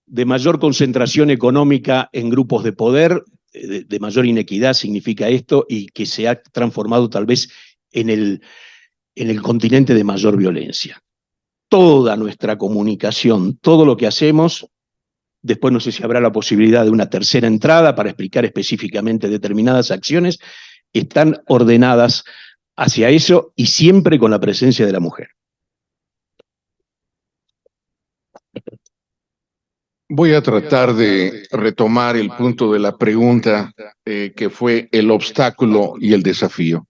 de mayor concentración económica en grupos de poder, de mayor inequidad significa esto, y que se ha transformado tal vez en el continente de mayor violencia. Toda nuestra comunicación, todo lo que hacemos, después no sé si habrá la posibilidad de una tercera entrada para explicar específicamente determinadas acciones, están ordenadas hacia eso y siempre con la presencia de la mujer. Voy a tratar de retomar el punto de la pregunta que fue el obstáculo y el desafío.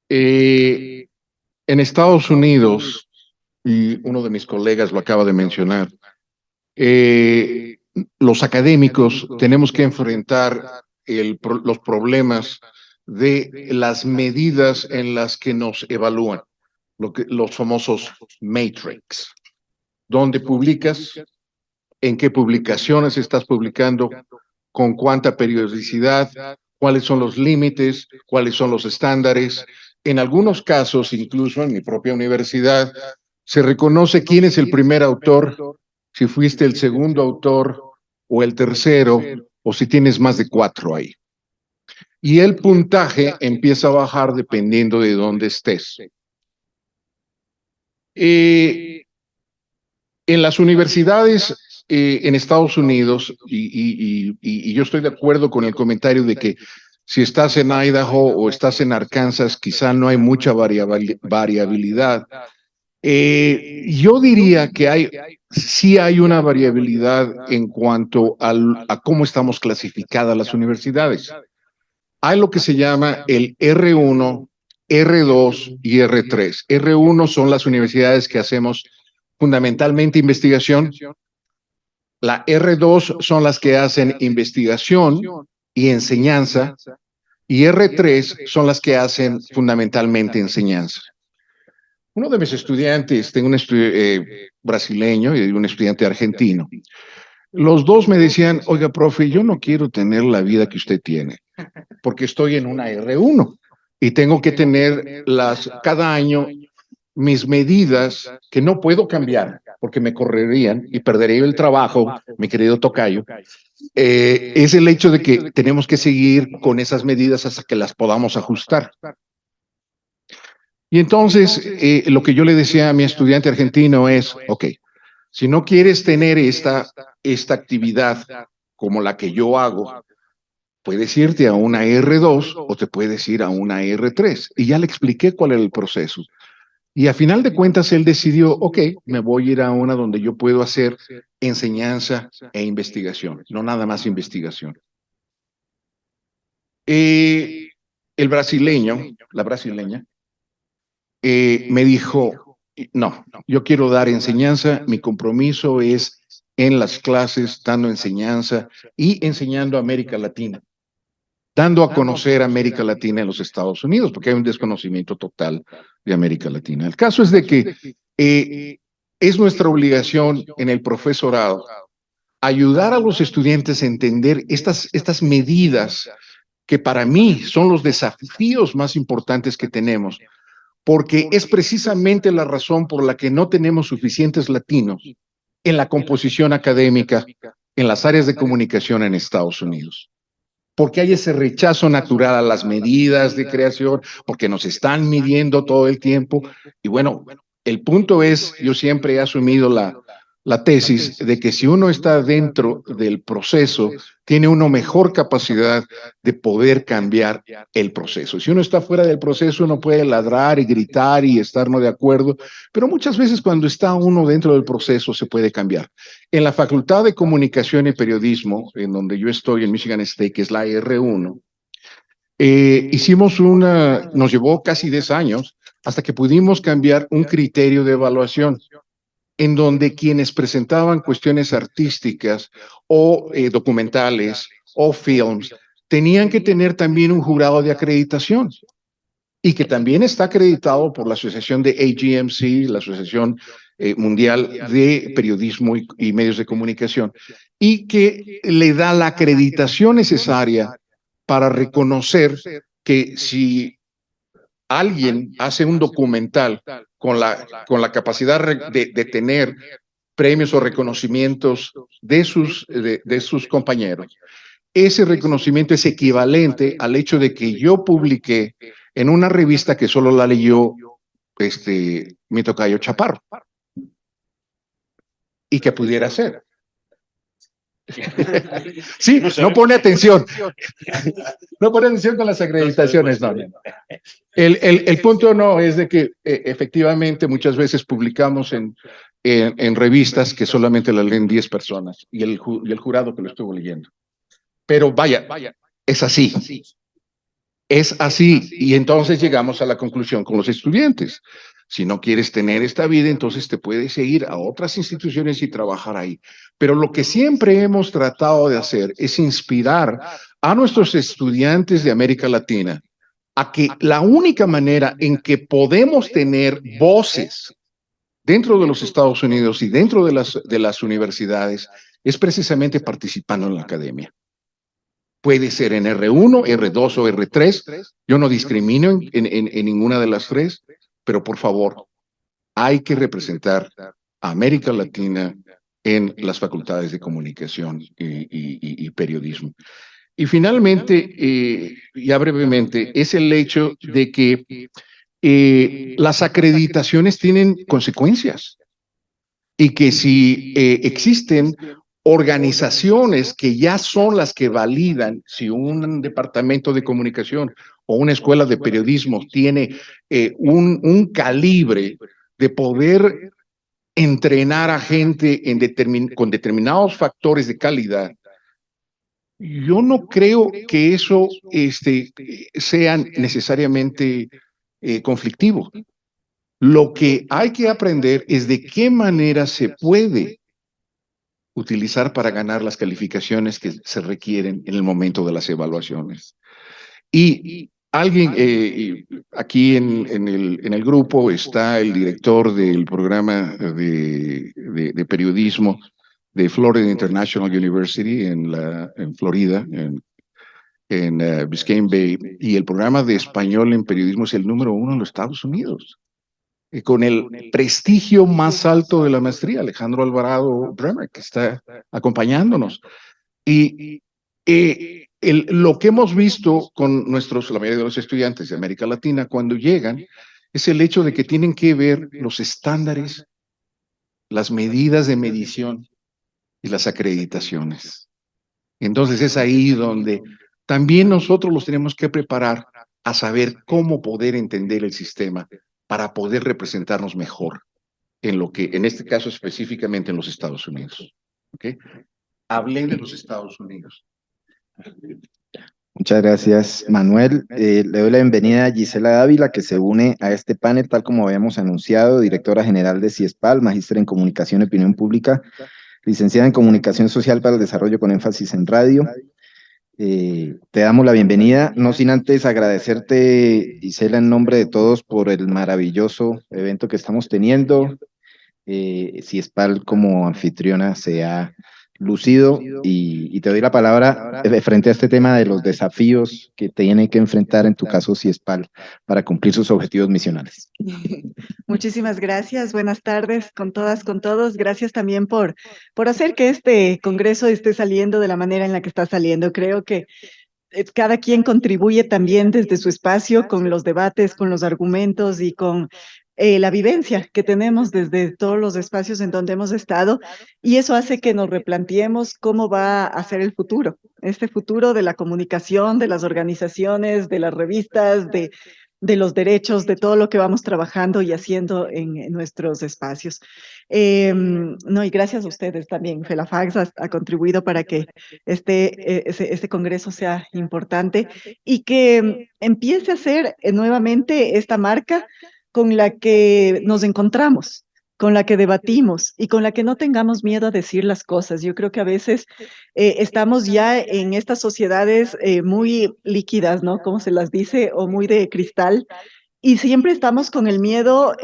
En Estados Unidos, y uno de mis colegas lo acaba de mencionar, los académicos tenemos que enfrentar los problemas de las medidas en las que nos evalúan, los famosos matrix. ¿Dónde publicas? ¿En qué publicaciones estás publicando? ¿Con cuánta periodicidad? ¿Cuáles son los límites? ¿Cuáles son los estándares? En algunos casos, incluso en mi propia universidad, se reconoce quién es el primer autor, si fuiste el segundo autor o el tercero, o si tienes más de 4 ahí. Y el puntaje empieza a bajar dependiendo de dónde estés. En las universidades en Estados Unidos, y yo estoy de acuerdo con el comentario de que si estás en Idaho o estás en Arkansas, quizá no hay mucha variabilidad. Yo diría que sí hay una variabilidad en cuanto a cómo estamos clasificadas las universidades. Hay lo que se llama el R1, R2 y R3. R1 son las universidades que hacemos fundamentalmente investigación. La R2 son las que hacen investigación y enseñanza. Y R3 son las que hacen fundamentalmente enseñanza. Uno de mis estudiantes, tengo un brasileño y un estudiante argentino. Los dos me decían, oiga, profe, yo no quiero tener la vida que usted tiene, porque estoy en una R1 y tengo que tener cada año mis medidas que no puedo cambiar porque me correrían y perdería el trabajo, mi querido tocayo. Es el hecho de que tenemos que seguir con esas medidas hasta que las podamos ajustar. Y entonces, lo que yo le decía a mi estudiante argentino es, ok, si no quieres tener esta actividad como la que yo hago, puedes irte a una R2 o te puedes ir a una R3. Y ya le expliqué cuál era el proceso. Y a final de cuentas, él decidió, ok, me voy a ir a una donde yo puedo hacer enseñanza e investigación, no nada más investigación. El brasileño, la brasileña, me dijo, no, yo quiero dar enseñanza, mi compromiso es en las clases, dando enseñanza y enseñando a América Latina, dando a conocer a América Latina en los Estados Unidos, porque hay un desconocimiento total de América Latina. El caso es de que es nuestra obligación en el profesorado ayudar a los estudiantes a entender estas medidas que para mí son los desafíos más importantes que tenemos, porque es precisamente la razón por la que no tenemos suficientes latinos en la composición académica en las áreas de comunicación en Estados Unidos. Porque hay ese rechazo natural a las medidas de creación, porque nos están midiendo todo el tiempo. Y bueno, el punto es, yo siempre he asumido la tesis de que si uno está dentro del proceso, tiene una mejor capacidad de poder cambiar el proceso. Si uno está fuera del proceso, uno puede ladrar y gritar y estar no de acuerdo, pero muchas veces cuando está uno dentro del proceso se puede cambiar. En la Facultad de Comunicación y Periodismo, en donde yo estoy en Michigan State, que es la R1, nos llevó casi 10 años hasta que pudimos cambiar un criterio de evaluación en donde quienes presentaban cuestiones artísticas o documentales o films tenían que tener también un jurado de acreditación. y que también está acreditado por la asociación de AGMC, la Asociación Mundial de Periodismo y Medios de Comunicación, y que le da la acreditación necesaria para reconocer que si alguien hace un documental con la capacidad de tener premios o reconocimientos de sus compañeros, ese reconocimiento es equivalente al hecho de que yo publiqué en una revista que solo la leyó mi tocayo Chaparro y que pudiera ser. Sí, no pone atención. No pone atención con las acreditaciones, no. El punto no es de que efectivamente muchas veces publicamos en revistas que solamente la leen 10 personas y el jurado que lo estuvo leyendo. Pero vaya, es así. Es así. Y entonces llegamos a la conclusión con los estudiantes. Si no quieres tener esta vida, entonces te puedes ir a otras instituciones y trabajar ahí. Pero lo que siempre hemos tratado de hacer es inspirar a nuestros estudiantes de América Latina a que la única manera en que podemos tener voces dentro de los Estados Unidos y dentro de las universidades es precisamente participando en la academia. Puede ser en R1, R2 o R3. Yo no discrimino en ninguna de las tres, pero por favor, hay que representar a América Latina en las facultades de comunicación y periodismo. Y finalmente, ya brevemente, es el hecho de que las acreditaciones tienen consecuencias y que si existen organizaciones que ya son las que validan si un departamento de comunicación o una escuela de periodismo tiene un calibre de poder entrenar a gente con determinados factores de calidad, yo no creo que eso sea necesariamente conflictivo. Lo que hay que aprender es de qué manera se puede utilizar para ganar las calificaciones que se requieren en el momento de las evaluaciones. Y alguien, aquí en el grupo está el director del programa de periodismo de Florida International University en Florida, en Biscayne Bay, y el programa de español en periodismo es el número 1 en los Estados Unidos, con el prestigio más alto de la maestría, Alejandro Alvarado Bremer, que está acompañándonos. Y lo que hemos visto con la mayoría de los estudiantes de América Latina cuando llegan es el hecho de que tienen que ver los estándares, las medidas de medición y las acreditaciones. Entonces es ahí donde también nosotros los tenemos que preparar a saber cómo poder entender el sistema para poder representarnos mejor en este caso específicamente en los Estados Unidos. ¿Okay? Hablen de los Estados Unidos. Muchas gracias, Manuel. Le doy la bienvenida a Gisela Dávila, que se une a este panel, tal como habíamos anunciado, directora general de CIESPAL, magíster en Comunicación y Opinión Pública, licenciada en Comunicación Social para el Desarrollo con énfasis en radio. Te damos la bienvenida, no sin antes agradecerte, Gisela, en nombre de todos por el maravilloso evento que estamos teniendo. CIESPAL como anfitriona se ha lucido y te doy la palabra frente a este tema de los desafíos que tiene que enfrentar en tu caso CIESPAL para cumplir sus objetivos misionales. Muchísimas gracias, buenas tardes con todas, con todos. Gracias también por hacer que este congreso esté saliendo de la manera en la que está saliendo. Creo que cada quien contribuye también desde su espacio con los debates, con los argumentos y con la vivencia que tenemos desde todos los espacios en donde hemos estado, y eso hace que nos replanteemos cómo va a ser el futuro, este futuro de la comunicación, de las organizaciones, de las revistas, de los derechos, de todo lo que vamos trabajando y haciendo en nuestros espacios. No, y gracias a ustedes también. FELAFAX ha contribuido para que este congreso sea importante y que empiece a ser nuevamente esta marca con la que nos encontramos con la que debatimos y con la que no tengamos miedo a decir las cosas. Yo creo que a veces estamos ya en estas sociedades muy líquidas, ¿no? Como se las dice, o muy de cristal, y siempre estamos con el miedo,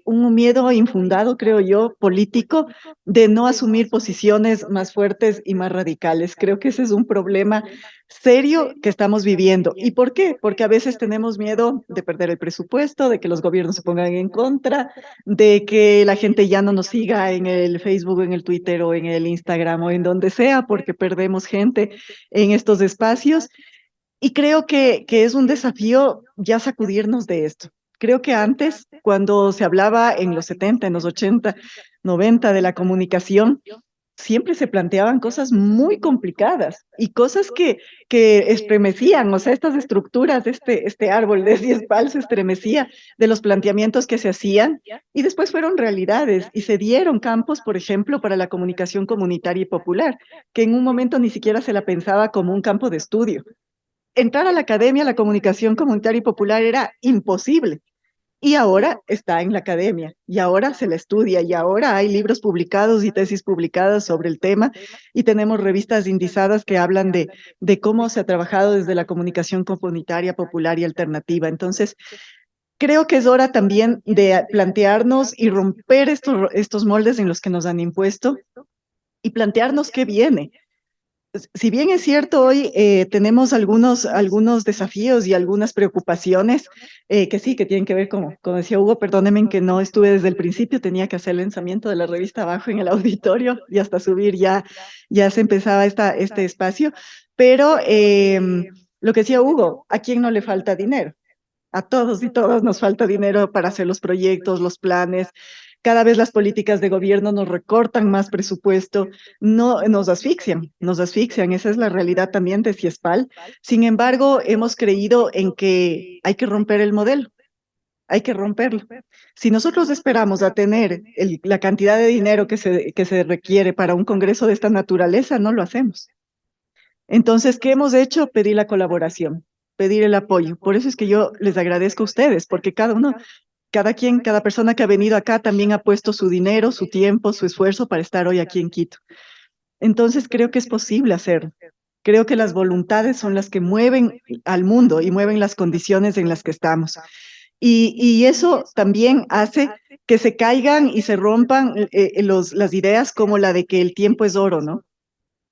un miedo infundado, creo yo, político, de no asumir posiciones más fuertes y más radicales. Creo que ese es un problema serio que estamos viviendo. ¿Y por qué? Porque a veces tenemos miedo de perder el presupuesto, de que los gobiernos se pongan en contra, de que la gente ya no nos siga en el Facebook, en el Twitter o en el Instagram o en donde sea, porque perdemos gente en estos espacios. Y creo que es un desafío ya sacudirnos de esto. Creo que antes, cuando se hablaba en los 70, en los 80, 90 de la comunicación, siempre se planteaban cosas muy complicadas y cosas que estremecían, o sea, estas estructuras, este árbol de 10 palos se estremecía de los planteamientos que se hacían y después fueron realidades y se dieron campos, por ejemplo, para la comunicación comunitaria y popular, que en un momento ni siquiera se la pensaba como un campo de estudio. Entrar a la academia, la comunicación comunitaria y popular era imposible. Y ahora está en la academia, y ahora se la estudia, y ahora hay libros publicados y tesis publicadas sobre el tema, y tenemos revistas indizadas que hablan de cómo se ha trabajado desde la comunicación comunitaria, popular y alternativa. Entonces, creo que es hora también de plantearnos y romper estos moldes en los que nos han impuesto y plantearnos qué viene. Si bien es cierto, hoy tenemos algunos desafíos y algunas preocupaciones que sí, que tienen que ver, como decía Hugo, perdónenme en que no estuve desde el principio, tenía que hacer el lanzamiento de la revista abajo en el auditorio y hasta subir ya se empezaba este espacio, pero lo que decía Hugo, ¿a quién no le falta dinero? A todos y todas nos falta dinero para hacer los proyectos, los planes. Cada vez las políticas de gobierno nos recortan más presupuesto, no, nos asfixian. Esa es la realidad también de Ciespal. Sin embargo, hemos creído en que hay que romper el modelo, hay que romperlo. Si nosotros esperamos a tener la cantidad de dinero que se requiere para un congreso de esta naturaleza, no lo hacemos. Entonces, ¿qué hemos hecho? Pedir la colaboración, pedir el apoyo. Por eso es que yo les agradezco a ustedes, porque cada persona que ha venido acá también ha puesto su dinero, su tiempo, su esfuerzo para estar hoy aquí en Quito. Entonces, creo que es posible hacerlo. Creo que las voluntades son las que mueven al mundo y mueven las condiciones en las que estamos. Y eso también hace que se caigan y se rompan las ideas como la de que el tiempo es oro, ¿no?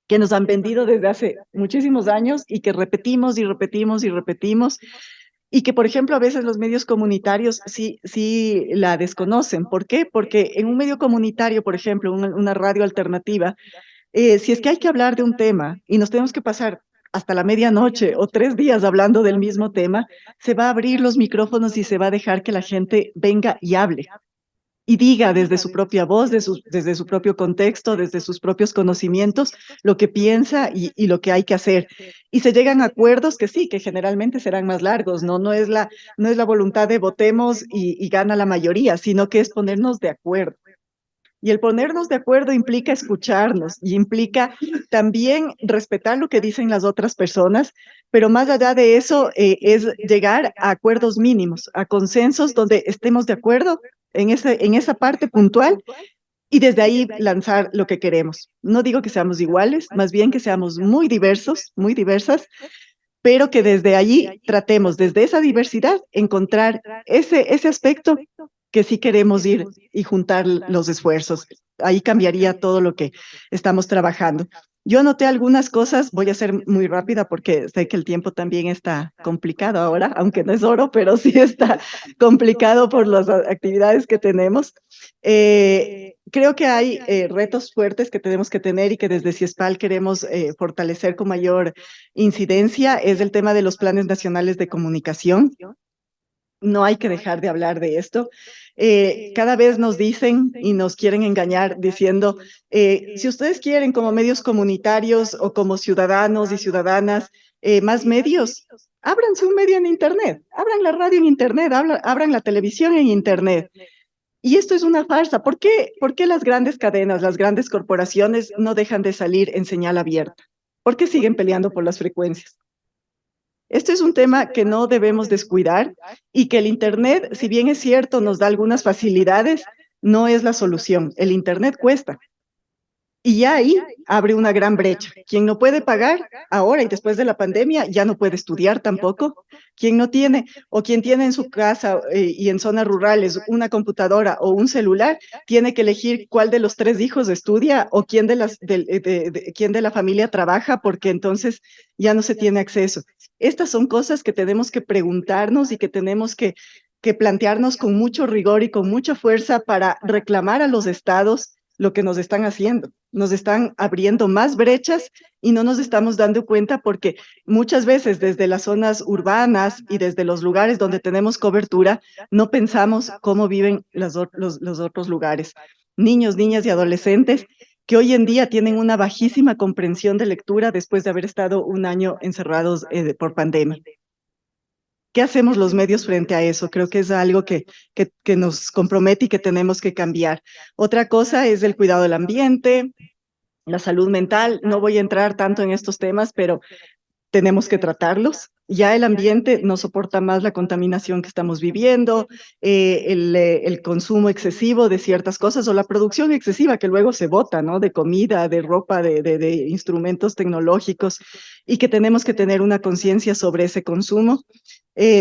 Que nos han vendido desde hace muchísimos años y que repetimos y repetimos y repetimos, y que, por ejemplo, a veces los medios comunitarios sí la desconocen. ¿Por qué? Porque en un medio comunitario, por ejemplo, una radio alternativa, si es que hay que hablar de un tema y nos tenemos que pasar hasta la medianoche o 3 días hablando del mismo tema, se va a abrir los micrófonos y se va a dejar que la gente venga y hable y diga desde su propia voz, desde su propio contexto, desde sus propios conocimientos, lo que piensa y lo que hay que hacer. Y se llegan a acuerdos que sí, que generalmente serán más largos, ¿no? No es la voluntad de votemos y gana la mayoría, sino que es ponernos de acuerdo. Y el ponernos de acuerdo implica escucharnos y implica también respetar lo que dicen las otras personas, pero más allá de eso es llegar a acuerdos mínimos, a consensos donde estemos de acuerdo en esa parte puntual y desde ahí lanzar lo que queremos. No digo que seamos iguales, más bien que seamos muy diversos, muy diversas, pero que desde allí tratemos, desde esa diversidad, encontrar ese aspecto que sí queremos ir y juntar los esfuerzos. Ahí cambiaría todo lo que estamos trabajando. Yo anoté algunas cosas, voy a ser muy rápida porque sé que el tiempo también está complicado ahora, aunque no es oro, pero sí está complicado por las actividades que tenemos. Creo que hay retos fuertes que tenemos que tener y que desde Ciespal queremos fortalecer con mayor incidencia, es el tema de los planes nacionales de comunicación. No hay que dejar de hablar de esto. Cada vez nos dicen y nos quieren engañar diciendo, si ustedes quieren como medios comunitarios o como ciudadanos y ciudadanas más medios, ábranse un medio en Internet, abran la radio en Internet, abran la televisión en Internet. Y esto es una farsa. ¿Por qué las grandes cadenas, las grandes corporaciones no dejan de salir en señal abierta? ¿Por qué siguen peleando por las frecuencias? Este es un tema que no debemos descuidar y que el Internet, si bien es cierto, nos da algunas facilidades, no es la solución. El Internet cuesta. Y ya ahí abre una gran brecha. Quien no puede pagar ahora y después de la pandemia ya no puede estudiar tampoco. Quien no tiene o quien tiene en su casa y en zonas rurales una computadora o un celular, tiene que elegir cuál de los 3 hijos estudia o quién quién de la familia trabaja, porque entonces ya no se tiene acceso. Estas son cosas que tenemos que preguntarnos y que tenemos que plantearnos con mucho rigor y con mucha fuerza para reclamar a los estados lo que nos están haciendo. Nos están abriendo más brechas y no nos estamos dando cuenta porque muchas veces desde las zonas urbanas y desde los lugares donde tenemos cobertura, no pensamos cómo viven los otros lugares. Niños, niñas y adolescentes que hoy en día tienen una bajísima comprensión de lectura después de haber estado un año encerrados por pandemia. ¿Qué hacemos los medios frente a eso? Creo que es algo que nos compromete y que tenemos que cambiar. Otra cosa es el cuidado del ambiente, la salud mental. No voy a entrar tanto en estos temas, pero tenemos que tratarlos. Ya el ambiente no soporta más la contaminación que estamos viviendo, el consumo excesivo de ciertas cosas o la producción excesiva que luego se bota, ¿no? De comida, de ropa, de instrumentos tecnológicos, y que tenemos que tener una conciencia sobre ese consumo.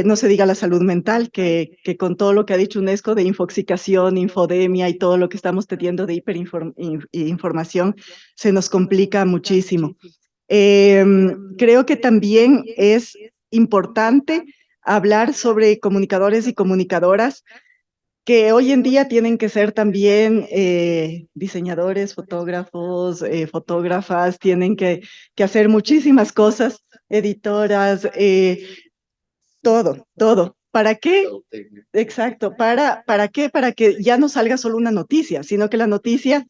No se diga la salud mental, que con todo lo que ha dicho UNESCO de infoxicación, infodemia y todo lo que estamos teniendo de hiperinformación, se nos complica muchísimo. Creo que también es importante hablar sobre comunicadores y comunicadoras que hoy en día tienen que ser también diseñadores, fotógrafos, fotógrafas, tienen que hacer muchísimas cosas, editoras, todo. ¿Para qué? Exacto. ¿Para qué? Para que ya no salga solo una noticia, sino que la noticia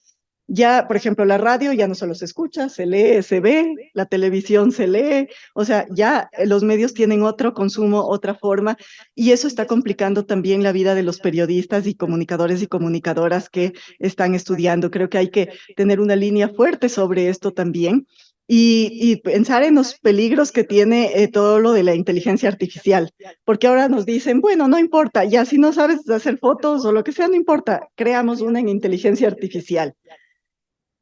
ya, por ejemplo, la radio ya no solo se escucha, se lee, se ve, la televisión se lee, o sea, ya los medios tienen otro consumo, otra forma, y eso está complicando también la vida de los periodistas y comunicadores y comunicadoras que están estudiando. Creo que hay que tener una línea fuerte sobre esto también. Y pensar en los peligros que tiene todo lo de la inteligencia artificial, porque ahora nos dicen, bueno, no importa, ya si no sabes hacer fotos o lo que sea, no importa, creamos una en inteligencia artificial.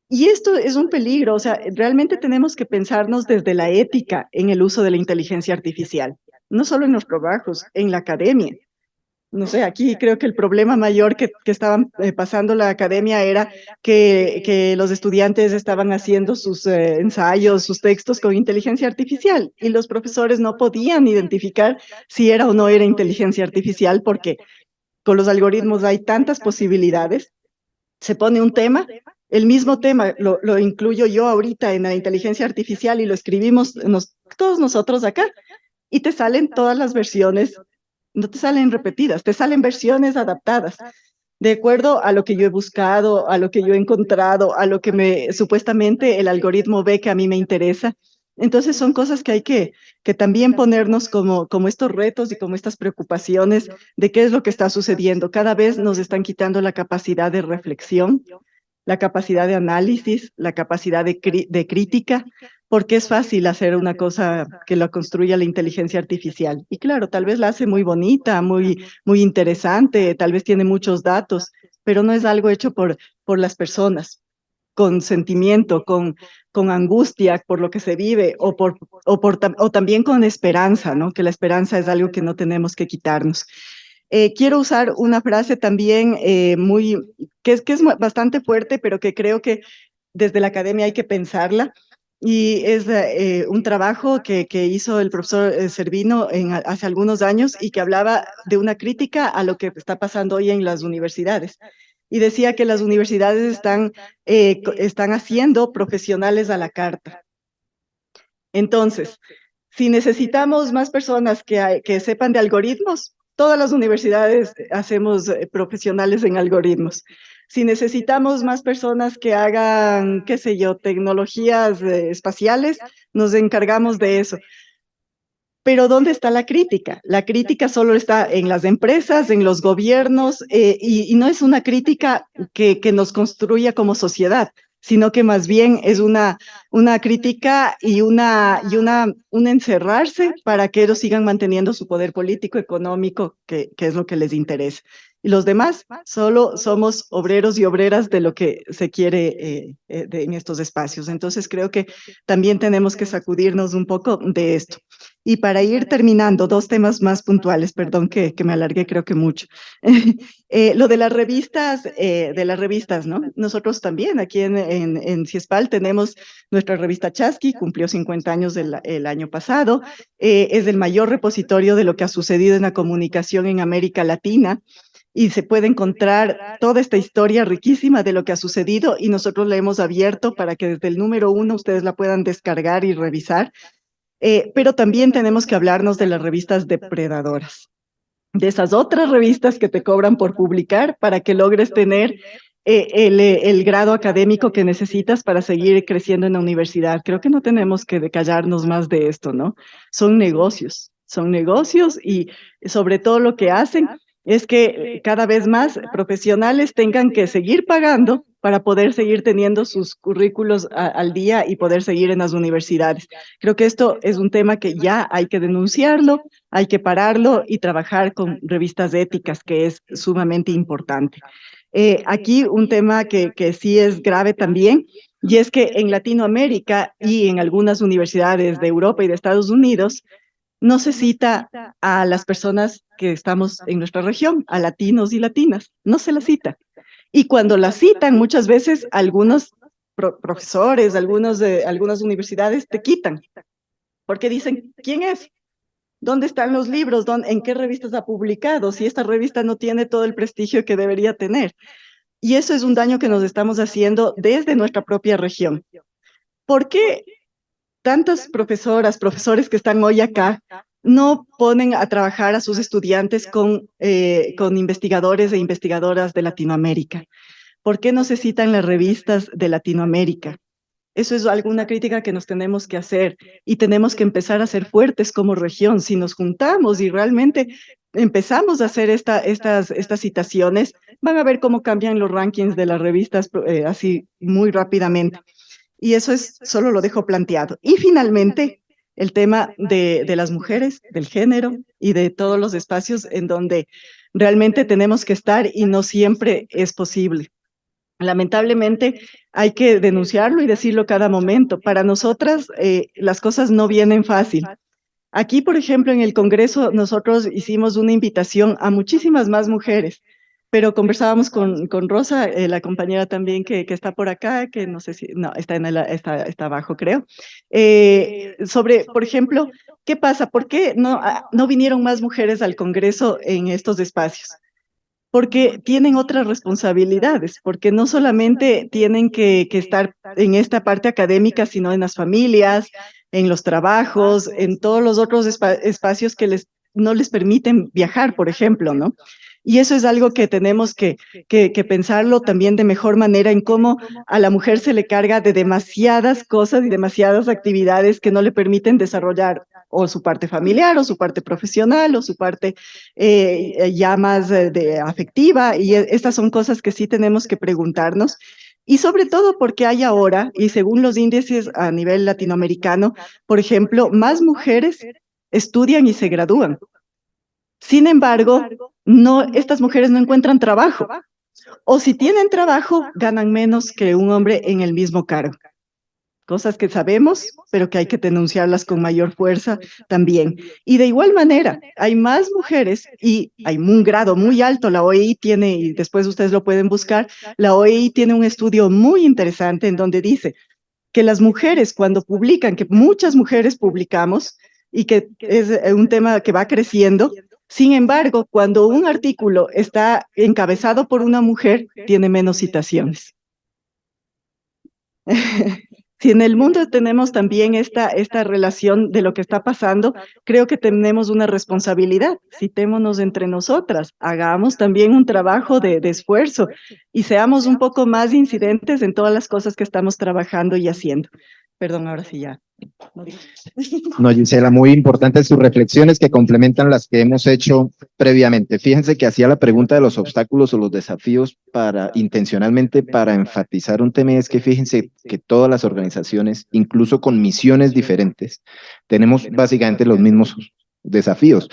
Y esto es un peligro, o sea, realmente tenemos que pensarnos desde la ética en el uso de la inteligencia artificial, no solo en los trabajos, en la academia. No sé, aquí creo que el problema mayor que estaban pasando la academia era que los estudiantes estaban haciendo sus ensayos, sus textos con inteligencia artificial y los profesores no podían identificar si era o no era inteligencia artificial porque con los algoritmos hay tantas posibilidades. Se pone un tema, el mismo tema lo incluyo yo ahorita en la inteligencia artificial y lo escribimos todos nosotros acá y te salen todas las versiones, no te salen repetidas, te salen versiones adaptadas de acuerdo a lo que yo he buscado, a lo que yo he encontrado, a lo que supuestamente el algoritmo ve que a mí me interesa. Entonces son cosas que hay que también ponernos como estos retos y como estas preocupaciones de qué es lo que está sucediendo. Cada vez nos están quitando la capacidad de reflexión, la capacidad de análisis, la capacidad de crítica, porque es fácil hacer una cosa que la construya la inteligencia artificial. Y claro, tal vez la hace muy bonita, muy interesante, tal vez tiene muchos datos, pero no es algo hecho por las personas, con sentimiento, con angustia por lo que se vive, o también con esperanza, ¿no? Que la esperanza es algo que no tenemos que quitarnos. Quiero usar una frase también que es bastante fuerte, pero que creo que desde la academia hay que pensarla. Y es un trabajo que hizo el profesor Servino hace algunos años y que hablaba de una crítica a lo que está pasando hoy en las universidades. Y decía que las universidades están haciendo profesionales a la carta. Entonces, si necesitamos más personas que sepan de algoritmos, todas las universidades hacemos profesionales en algoritmos. Si necesitamos más personas que hagan, qué sé yo, tecnologías espaciales, nos encargamos de eso. Pero ¿dónde está la crítica? La crítica solo está en las empresas, en los gobiernos, y no es una crítica que nos construya como sociedad, sino que más bien es una crítica y un encerrarse para que ellos sigan manteniendo su poder político, económico, que es lo que les interesa. Y los demás solo somos obreros y obreras de lo que se quiere en estos espacios. Entonces creo que también tenemos que sacudirnos un poco de esto. Y para ir terminando, dos temas más puntuales, perdón que me alargué creo que mucho. Lo de las revistas, ¿no? Nosotros también aquí en CIESPAL tenemos nuestra revista Chasqui, cumplió 50 años el año pasado, es el mayor repositorio de lo que ha sucedido en la comunicación en América Latina, y se puede encontrar toda esta historia riquísima de lo que ha sucedido, y nosotros la hemos abierto para que desde el número 1 ustedes la puedan descargar y revisar. Pero también tenemos que hablarnos de las revistas depredadoras, de esas otras revistas que te cobran por publicar para que logres tener el grado académico que necesitas para seguir creciendo en la universidad. Creo que no tenemos que callarnos más de esto, ¿no? Son negocios y sobre todo lo que hacen es que cada vez más profesionales tengan que seguir pagando para poder seguir teniendo sus currículos al día y poder seguir en las universidades. Creo que esto es un tema que ya hay que denunciarlo, hay que pararlo y trabajar con revistas éticas, que es sumamente importante. Aquí un tema que sí es grave también, y es que en Latinoamérica y en algunas universidades de Europa y de Estados Unidos, no se cita a las personas que estamos en nuestra región, a latinos y latinas, no se las cita. Y cuando las citan, muchas veces algunos profesores, algunas universidades te quitan, porque dicen, ¿quién es? ¿Dónde están los libros? ¿En qué revistas ha publicado? Si esta revista no tiene todo el prestigio que debería tener. Y eso es un daño que nos estamos haciendo desde nuestra propia región. ¿Por qué tantas profesoras, profesores que están hoy acá no ponen a trabajar a sus estudiantes con investigadores e investigadoras de Latinoamérica? ¿Por qué no se citan las revistas de Latinoamérica? Eso es alguna crítica que nos tenemos que hacer y tenemos que empezar a ser fuertes como región. Si nos juntamos y realmente empezamos a hacer estas citaciones, van a ver cómo cambian los rankings de las revistas así muy rápidamente. Y eso solo lo dejo planteado. Y finalmente, el tema de las mujeres, del género y de todos los espacios en donde realmente tenemos que estar y no siempre es posible. Lamentablemente hay que denunciarlo y decirlo cada momento. Para nosotras las cosas no vienen fácil. Aquí, por ejemplo, en el Congreso nosotros hicimos una invitación a muchísimas más mujeres, pero conversábamos con Rosa, la compañera también que está por acá, que no sé si, no, está abajo creo, sobre, por ejemplo, ¿qué pasa? ¿Por qué no vinieron más mujeres al Congreso en estos espacios? Porque tienen otras responsabilidades, porque no solamente tienen que estar en esta parte académica, sino en las familias, en los trabajos, en todos los otros espacios que no les permiten viajar, por ejemplo, ¿no? Y eso es algo que tenemos que pensarlo también de mejor manera en cómo a la mujer se le carga de demasiadas cosas y demasiadas actividades que no le permiten desarrollar o su parte familiar o su parte profesional o su parte ya más afectiva, y estas son cosas que sí tenemos que preguntarnos. Y sobre todo porque hay ahora, y según los índices a nivel latinoamericano, por ejemplo, más mujeres estudian y se gradúan. Sin embargo, estas mujeres no encuentran trabajo, o si tienen trabajo, ganan menos que un hombre en el mismo cargo. Cosas que sabemos, pero que hay que denunciarlas con mayor fuerza también. Y de igual manera, hay más mujeres y hay un grado muy alto. La OEI tiene, y después ustedes lo pueden buscar, la OEI tiene un estudio muy interesante en donde dice que las mujeres cuando publican, que muchas mujeres publicamos y que es un tema que va creciendo, sin embargo, cuando un artículo está encabezado por una mujer, tiene menos citaciones. Si en el mundo tenemos también esta relación de lo que está pasando, creo que tenemos una responsabilidad. Citémonos entre nosotras, hagamos también un trabajo de esfuerzo y seamos un poco más incidentes en todas las cosas que estamos trabajando y haciendo. Perdón, ahora sí ya. No, Gisela, muy importantes sus reflexiones que complementan las que hemos hecho previamente. Fíjense que hacía la pregunta de los obstáculos o los desafíos intencionalmente para enfatizar un tema, y es que fíjense que todas las organizaciones, incluso con misiones diferentes, tenemos básicamente los mismos desafíos.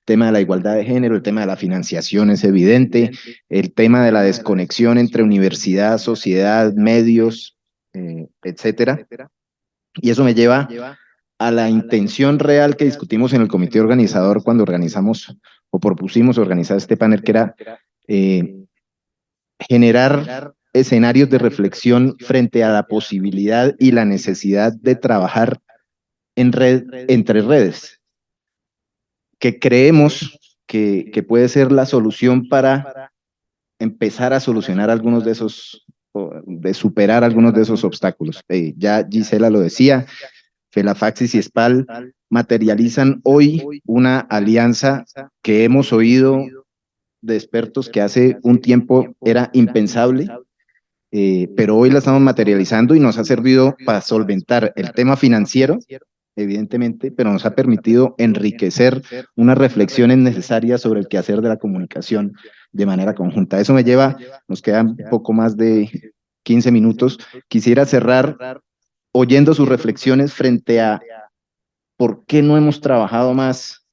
tema de la igualdad de género, el tema de la financiación es evidente, el tema de la desconexión entre universidad, sociedad, medios, etcétera. Y eso me lleva a la intención real que discutimos en el comité organizador cuando organizamos o propusimos organizar este panel, que era generar escenarios de reflexión frente a la posibilidad y la necesidad de trabajar en red, entre redes, que creemos que puede ser la solución para empezar a solucionar algunos de esos, de superar algunos de esos obstáculos. Ya Gisela lo decía, Felafaxis y SPAL materializan hoy una alianza que hemos oído de expertos que hace un tiempo era impensable, pero hoy la estamos materializando y nos ha servido para solventar el tema financiero, evidentemente, pero nos ha permitido enriquecer unas reflexiones necesarias sobre el quehacer de la comunicación de manera conjunta. Eso me lleva, nos quedan poco más de 15 minutos. Quisiera cerrar oyendo sus reflexiones frente a por qué no hemos trabajado más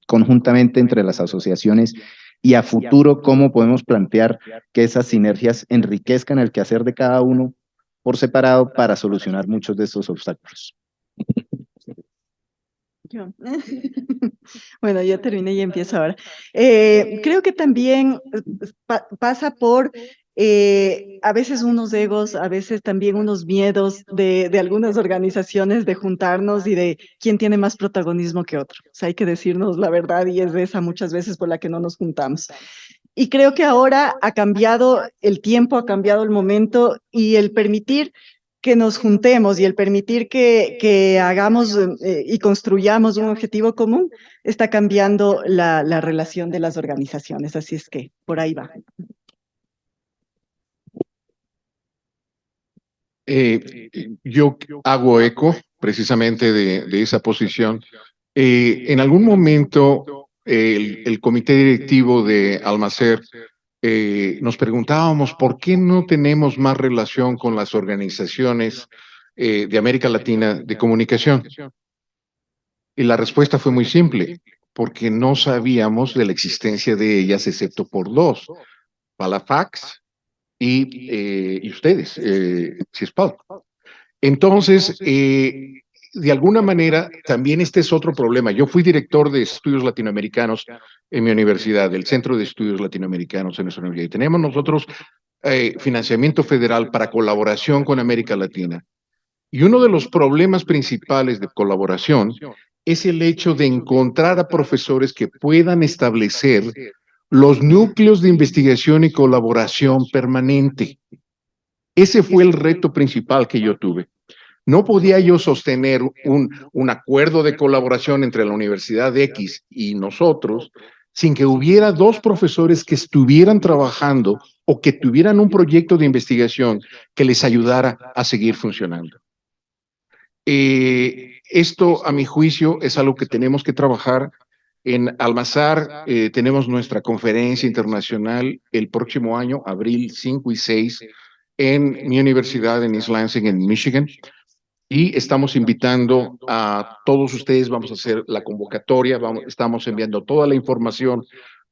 conjuntamente entre las asociaciones y a futuro cómo podemos plantear que esas sinergias enriquezcan el quehacer de cada uno por separado para solucionar muchos de estos obstáculos. Yo. Bueno, yo terminé y empiezo ahora. Creo que también pasa por a veces unos egos, a veces también unos miedos de algunas organizaciones de juntarnos y de quién tiene más protagonismo que otro. O sea, hay que decirnos la verdad y es esa muchas veces por la que no nos juntamos. Y creo que ahora ha cambiado el tiempo, ha cambiado el momento y el permitir que nos juntemos y el permitir que hagamos y construyamos un objetivo común está cambiando la relación de las organizaciones. Así es que por ahí va. Yo hago eco precisamente de esa posición. En algún momento el comité directivo de Almacer nos preguntábamos por qué no tenemos más relación con las organizaciones de América Latina de comunicación. Y la respuesta fue muy simple, porque no sabíamos de la existencia de ellas excepto por dos, Falafax y ustedes, CISPAL. Entonces, de alguna manera, también este es otro problema. Yo fui director de estudios latinoamericanos en mi universidad, del Centro de Estudios Latinoamericanos en nuestra universidad. Y tenemos nosotros financiamiento federal para colaboración con América Latina. Y uno de los problemas principales de colaboración es el hecho de encontrar a profesores que puedan establecer los núcleos de investigación y colaboración permanente. Ese fue el reto principal que yo tuve. No podía yo sostener un acuerdo de colaboración entre la Universidad X y nosotros sin que hubiera dos profesores que estuvieran trabajando o que tuvieran un proyecto de investigación que les ayudara a seguir funcionando. Esto, a mi juicio, es algo que tenemos que trabajar. En Almazar tenemos nuestra conferencia internacional el próximo año, abril 5 y 6, en mi universidad en East Lansing, en Michigan. Y estamos invitando a todos ustedes, vamos a hacer la convocatoria, estamos enviando toda la información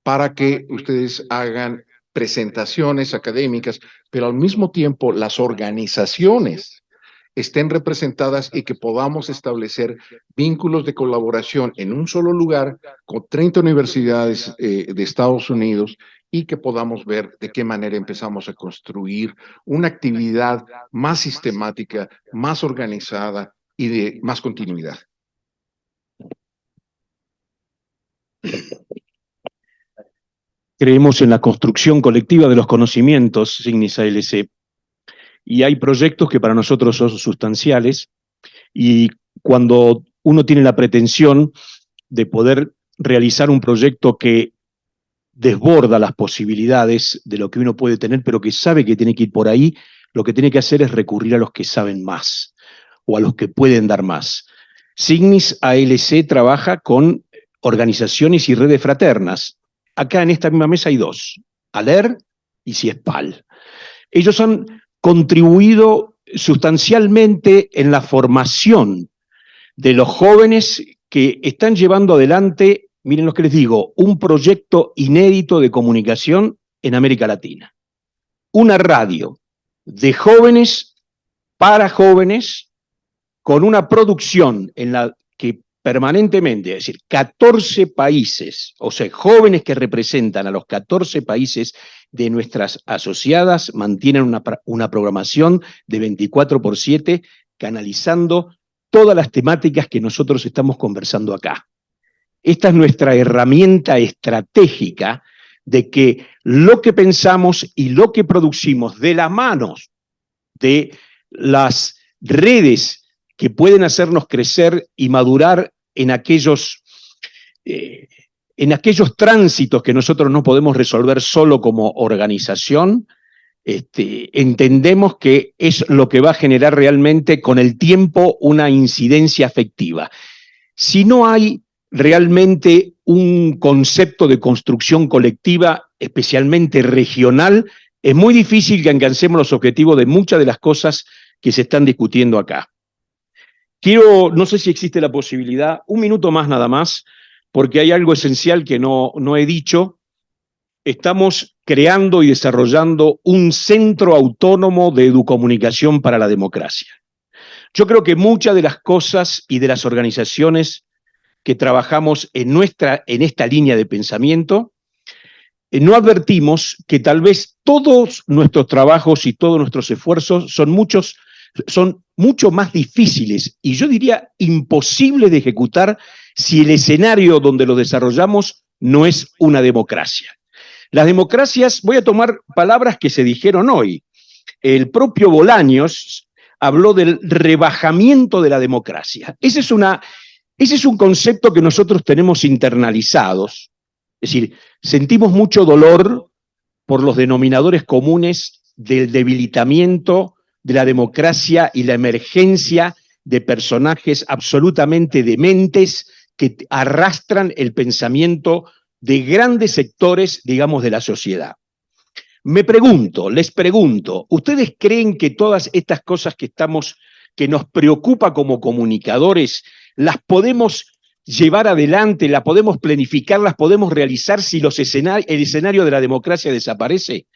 para que ustedes hagan presentaciones académicas, pero al mismo tiempo las organizaciones estén representadas y que podamos establecer vínculos de colaboración en un solo lugar con 30 universidades de Estados Unidos y que podamos ver de qué manera empezamos a construir una actividad más sistemática, más organizada y de más continuidad. Creemos en la construcción colectiva de los conocimientos, Signis ALC, y hay proyectos que para nosotros son sustanciales, y cuando uno tiene la pretensión de poder realizar un proyecto que desborda las posibilidades de lo que uno puede tener, pero que sabe que tiene que ir por ahí, lo que tiene que hacer es recurrir a los que saben más, o a los que pueden dar más. Signis ALC trabaja con organizaciones y redes fraternas. Acá en esta misma mesa hay dos, ALER y CIESPAL. Ellos han contribuido sustancialmente en la formación de los jóvenes que están llevando adelante miren lo que les digo, un proyecto inédito de comunicación en América Latina. Una radio de jóvenes para jóvenes con una producción en la que permanentemente, es decir, 14 países, o sea, jóvenes que representan a los 14 países de nuestras asociadas, mantienen una programación de 24/7, canalizando todas las temáticas que nosotros estamos conversando acá. Esta es nuestra herramienta estratégica de que lo que pensamos y lo que producimos de las manos de las redes que pueden hacernos crecer y madurar en aquellos tránsitos que nosotros no podemos resolver solo como organización, entendemos que es lo que va a generar realmente con el tiempo una incidencia afectiva. Si no hay realmente un concepto de construcción colectiva, especialmente regional, es muy difícil que alcancemos los objetivos de muchas de las cosas que se están discutiendo acá. No sé si existe la posibilidad, un minuto más nada más, porque hay algo esencial que no he dicho. Estamos creando y desarrollando un centro autónomo de educomunicación para la democracia. Yo creo que muchas de las cosas y de las organizaciones que trabajamos en esta línea de pensamiento, no advertimos que tal vez todos nuestros trabajos y todos nuestros esfuerzos son mucho más difíciles y yo diría imposibles de ejecutar si el escenario donde lo desarrollamos no es una democracia. Las democracias, voy a tomar palabras que se dijeron hoy. El propio Bolaños habló del rebajamiento de la democracia. Ese es un concepto que nosotros tenemos internalizados. Es decir, sentimos mucho dolor por los denominadores comunes del debilitamiento de la democracia y la emergencia de personajes absolutamente dementes que arrastran el pensamiento de grandes sectores, digamos, de la sociedad. Les pregunto, ¿ustedes creen que todas estas cosas que nos preocupa como comunicadores, las podemos llevar adelante, las podemos planificar, las podemos realizar si el escenario de la democracia desaparece?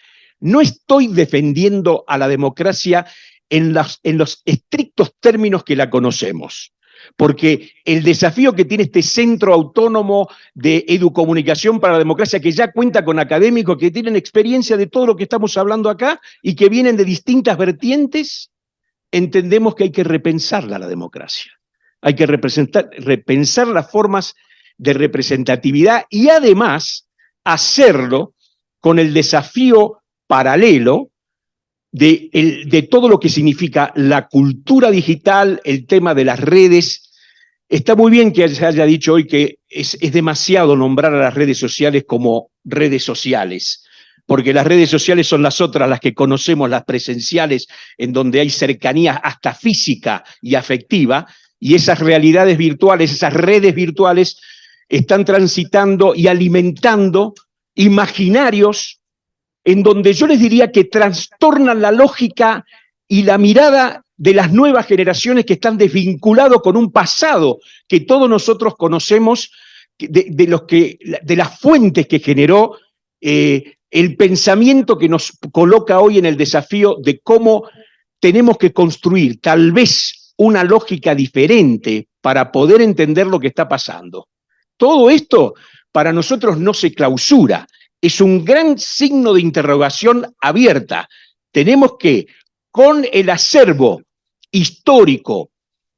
No estoy defendiendo a la democracia en los estrictos términos que la conocemos, porque el desafío que tiene este centro autónomo de educomunicación para la democracia, que ya cuenta con académicos que tienen experiencia de todo lo que estamos hablando acá y que vienen de distintas vertientes, entendemos que hay que repensarla la democracia. Hay que repensar las formas de representatividad y además hacerlo con el desafío paralelo de todo lo que significa la cultura digital, el tema de las redes. Está muy bien que se haya dicho hoy que es demasiado nombrar a las redes sociales como redes sociales, porque las redes sociales son las otras, las que conocemos, las presenciales, en donde hay cercanía hasta física y afectiva, y esas realidades virtuales, esas redes virtuales, están transitando y alimentando imaginarios en donde yo les diría que trastornan la lógica y la mirada de las nuevas generaciones que están desvinculados con un pasado que todos nosotros conocemos, de las fuentes que generó el pensamiento que nos coloca hoy en el desafío de cómo tenemos que construir tal vez una lógica diferente para poder entender lo que está pasando. Todo esto para nosotros no se clausura, es un gran signo de interrogación abierta. Tenemos que, con el acervo histórico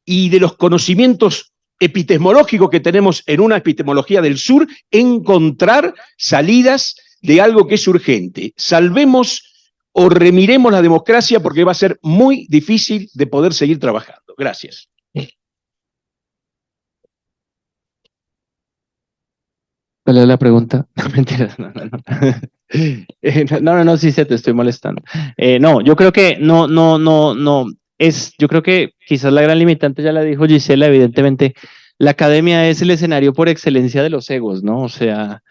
y de los conocimientos epistemológicos que tenemos en una epistemología del sur, encontrar salidas de algo que es urgente. Salvemos o remiremos la democracia porque va a ser muy difícil de poder seguir trabajando. Gracias. ¿Cuál es la pregunta? No, mentiras, no, sí te estoy molestando. No, yo creo que yo creo que quizás la gran limitante ya la dijo Gisela, evidentemente, la academia es el escenario por excelencia de los egos, ¿no? O sea,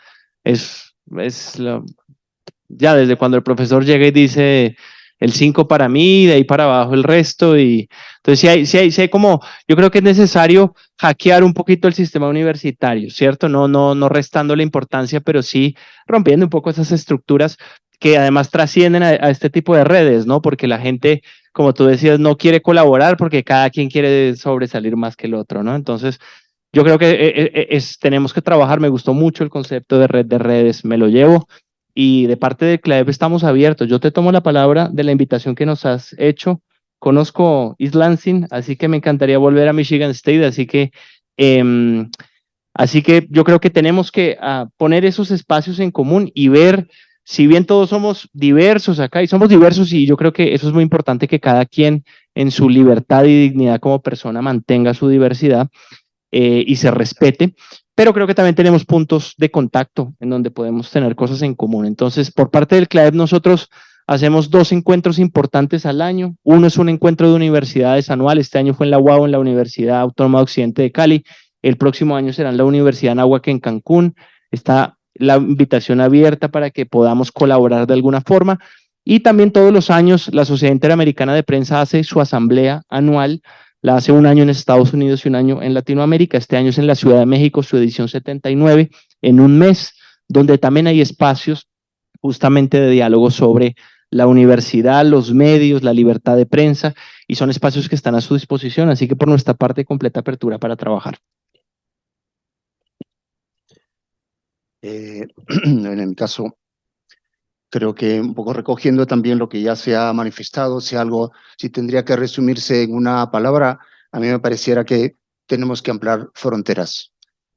ya desde cuando el profesor llega y dice, el 5 para mí, de ahí para abajo el resto. Y entonces sí hay como, yo creo que es necesario hackear un poquito el sistema universitario, ¿cierto? No restando la importancia, pero sí rompiendo un poco esas estructuras que además trascienden a este tipo de redes, ¿no? Porque la gente, como tú decías, no quiere colaborar porque cada quien quiere sobresalir más que el otro, ¿no? Entonces, yo creo que tenemos que trabajar. Me gustó mucho el concepto de red de redes, me lo llevo. Y de parte de CLAEP estamos abiertos. Yo te tomo la palabra de la invitación que nos has hecho. Conozco East Lansing, así que me encantaría volver a Michigan State, así que yo creo que tenemos que poner esos espacios en común y ver, si bien todos somos diversos acá y somos diversos, y yo creo que eso es muy importante, que cada quien en su libertad y dignidad como persona mantenga su diversidad y se respete, pero creo que también tenemos puntos de contacto en donde podemos tener cosas en común. Entonces, por parte del CLAEP, nosotros hacemos 2 encuentros importantes al año. Uno es un encuentro de universidades anual. Este año fue en la UAO, en la Universidad Autónoma de Occidente de Cali. El próximo año será en la Universidad Anáhuac en Cancún. Está la invitación abierta para que podamos colaborar de alguna forma. Y también todos los años la Sociedad Interamericana de Prensa hace su asamblea anual. La hace un año en Estados Unidos y un año en Latinoamérica. Este año es en la Ciudad de México, su edición 79, en un mes, donde también hay espacios justamente de diálogo sobre la universidad, los medios, la libertad de prensa, y son espacios que están a su disposición. Así que por nuestra parte, completa apertura para trabajar. En mi caso, creo que un poco recogiendo también lo que ya se ha manifestado, si tendría que resumirse en una palabra, a mí me pareciera que tenemos que ampliar fronteras.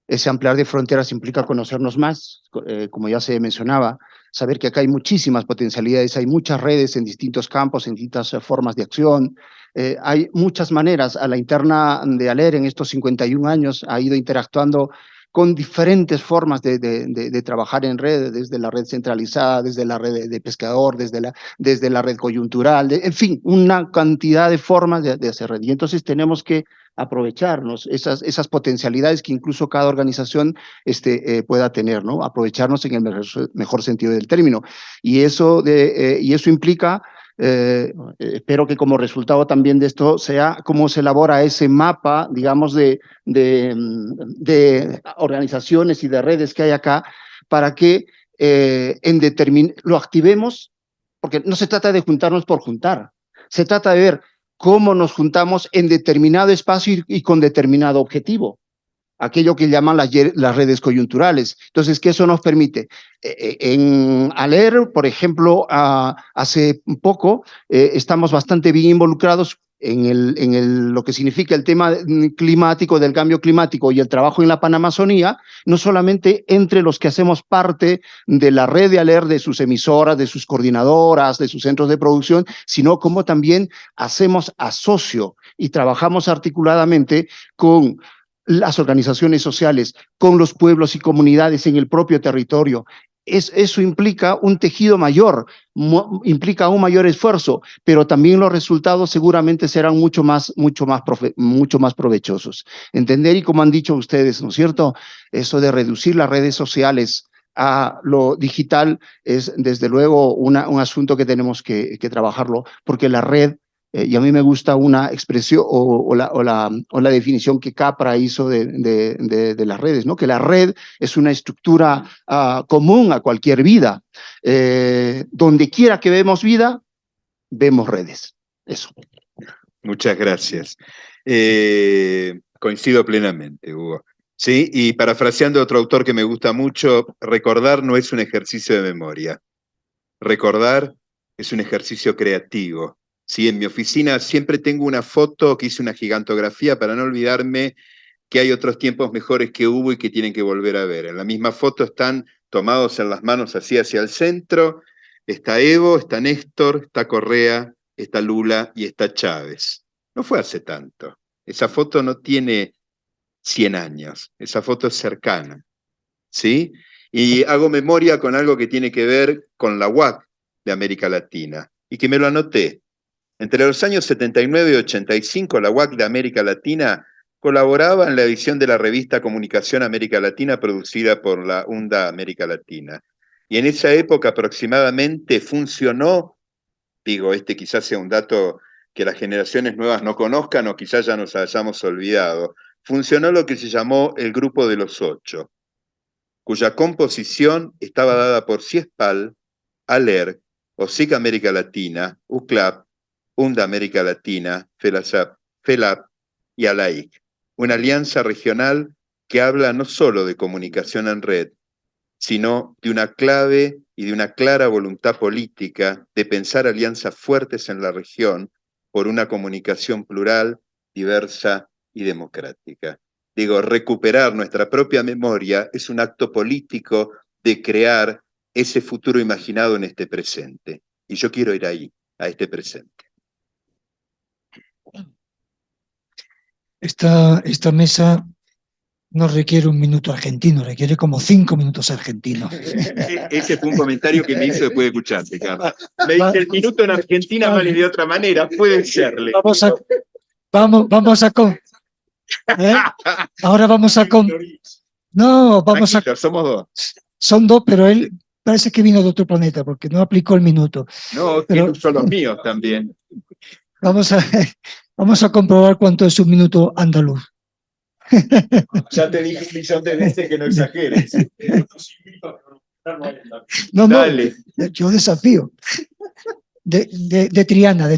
Ese ampliar de fronteras implica conocernos más, como ya se mencionaba, saber que acá hay muchísimas potencialidades, hay muchas redes en distintos campos, en distintas formas de acción, hay muchas maneras. A la interna de ALER en estos 51 años ha ido interactuando con diferentes formas de trabajar en red, desde la red centralizada, desde la red de pescador, desde la red coyuntural, en fin, una cantidad de formas de hacer red. Y entonces tenemos que aprovecharnos esas potencialidades que incluso cada organización pueda tener, ¿no? Aprovecharnos en el mejor sentido del término. Y eso implica, espero que como resultado también de esto sea cómo se elabora ese mapa, digamos, de organizaciones y de redes que hay acá, para que lo activemos, porque no se trata de juntarnos por juntar, se trata de ver cómo nos juntamos en determinado espacio y con determinado objetivo, aquello que llaman las redes coyunturales. Entonces, ¿qué eso nos permite? En ALER, por ejemplo, hace poco estamos bastante bien involucrados en lo que significa el tema climático, del cambio climático y el trabajo en la Panamazonía, no solamente entre los que hacemos parte de la red de ALER, de sus emisoras, de sus coordinadoras, de sus centros de producción, sino como también hacemos asocio y trabajamos articuladamente con las organizaciones sociales, con los pueblos y comunidades en el propio territorio. Eso implica un tejido mayor, implica un mayor esfuerzo, pero también los resultados seguramente serán mucho más provechosos. Entender, y como han dicho ustedes, ¿no es cierto?, eso de reducir las redes sociales a lo digital es desde luego un asunto que tenemos que trabajarlo, porque la red, y a mí me gusta una expresión o la definición que Capra hizo de las redes, ¿no? Que la red es una estructura común a cualquier vida. Donde quiera que vemos vida, vemos redes. Eso. Muchas gracias. Coincido plenamente, Hugo. Sí, y parafraseando a otro autor que me gusta mucho, recordar no es un ejercicio de memoria. Recordar es un ejercicio creativo. Sí, en mi oficina siempre tengo una foto que hice una gigantografía para no olvidarme que hay otros tiempos mejores que hubo y que tienen que volver a ver. En la misma foto están tomados en las manos así hacia el centro, está Evo, está Néstor, está Correa, está Lula y está Chávez. No fue hace tanto. Esa foto no tiene 100 años, esa foto es cercana, ¿sí? Y hago memoria con algo que tiene que ver con la UAC de América Latina, y que me lo anoté. Entre los años 79 y 85, la UAC de América Latina colaboraba en la edición de la revista Comunicación América Latina, producida por la UNDA América Latina. Y en esa época aproximadamente funcionó Digo, este quizás sea un dato que las generaciones nuevas no conozcan o quizás ya nos hayamos olvidado. Funcionó lo que se llamó el Grupo de los Ocho, cuya composición estaba dada por CIESPAL, ALER, OSIC América Latina, UCLAP, UNDA América Latina, FELAP y ALAIC, una alianza regional que habla no solo de comunicación en red, sino de una clave y de una clara voluntad política de pensar alianzas fuertes en la región por una comunicación plural, diversa y democrática. Digo, recuperar nuestra propia memoria es un acto político de crear ese futuro imaginado en este presente. Y yo quiero ir ahí, a este presente. Esta mesa no requiere un minuto argentino, requiere como 5 minutos argentinos. Ese fue un comentario que me hizo después de escucharte, Carlos. Me dice, el minuto en Argentina vale de otra manera, puede serle. Ahora vamos a no, vamos Tranquilo, somos dos. Son dos, pero él parece que vino de otro planeta porque no aplicó el minuto. No, pero son los míos también. Vamos a comprobar cuánto es un minuto andaluz. Ya te dije 1 millón de veces que no exageres. No, dale. Yo desafío. De Triana.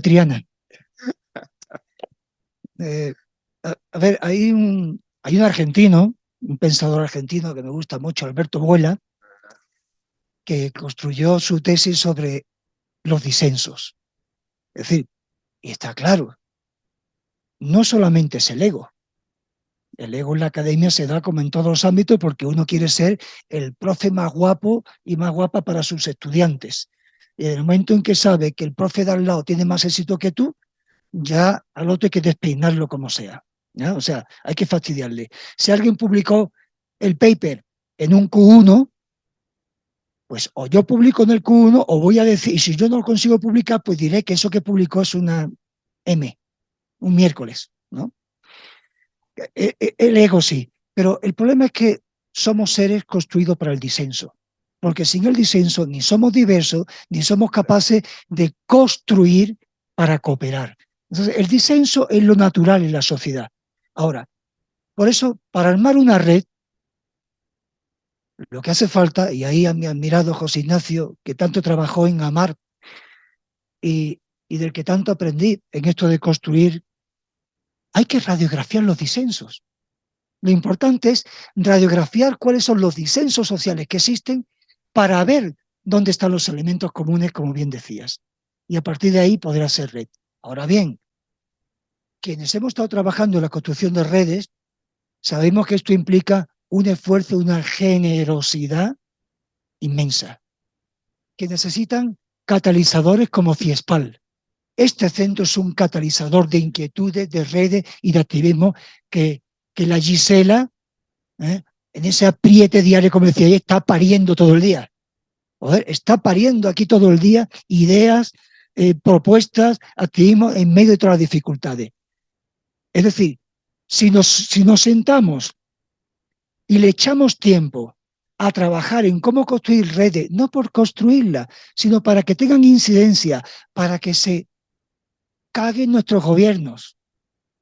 A ver, hay un argentino, un pensador argentino que me gusta mucho, Alberto Buela, que construyó su tesis sobre los disensos. Es decir, y está claro, no solamente es el ego. El ego en la academia se da como en todos los ámbitos porque uno quiere ser el profe más guapo y más guapa para sus estudiantes. Y en el momento en que sabe que el profe de al lado tiene más éxito que tú, ya al otro hay que despeinarlo como sea, ¿ya? O sea, hay que fastidiarle. Si alguien publicó el paper en un Q1, pues o yo publico en el Q1 o voy a decir, y si yo no lo consigo publicar, pues diré que eso que publicó es una M, un miércoles, ¿no? El ego sí, pero el problema es que somos seres construidos para el disenso, porque sin el disenso ni somos diversos, ni somos capaces de construir para cooperar. Entonces, el disenso es lo natural en la sociedad. Ahora, por eso, para armar una red, lo que hace falta, y ahí a mi admirado José Ignacio, que tanto trabajó en Amar y del que tanto aprendí en esto de construir, hay que radiografiar los disensos. Lo importante es radiografiar cuáles son los disensos sociales que existen para ver dónde están los elementos comunes, como bien decías. Y a partir de ahí poder hacer red. Ahora bien, quienes hemos estado trabajando en la construcción de redes, sabemos que esto implica un esfuerzo, una generosidad inmensa, que necesitan catalizadores como CIESPAL. Este centro es un catalizador de inquietudes, de redes y de activismo que la Gisela, en ese apriete diario, como decía, ella está pariendo todo el día. Joder, está pariendo aquí todo el día ideas, propuestas, activismo en medio de todas las dificultades. Es decir, si nos sentamos y le echamos tiempo a trabajar en cómo construir redes, no por construirlas, sino para que tengan incidencia, para que se caguen nuestros gobiernos.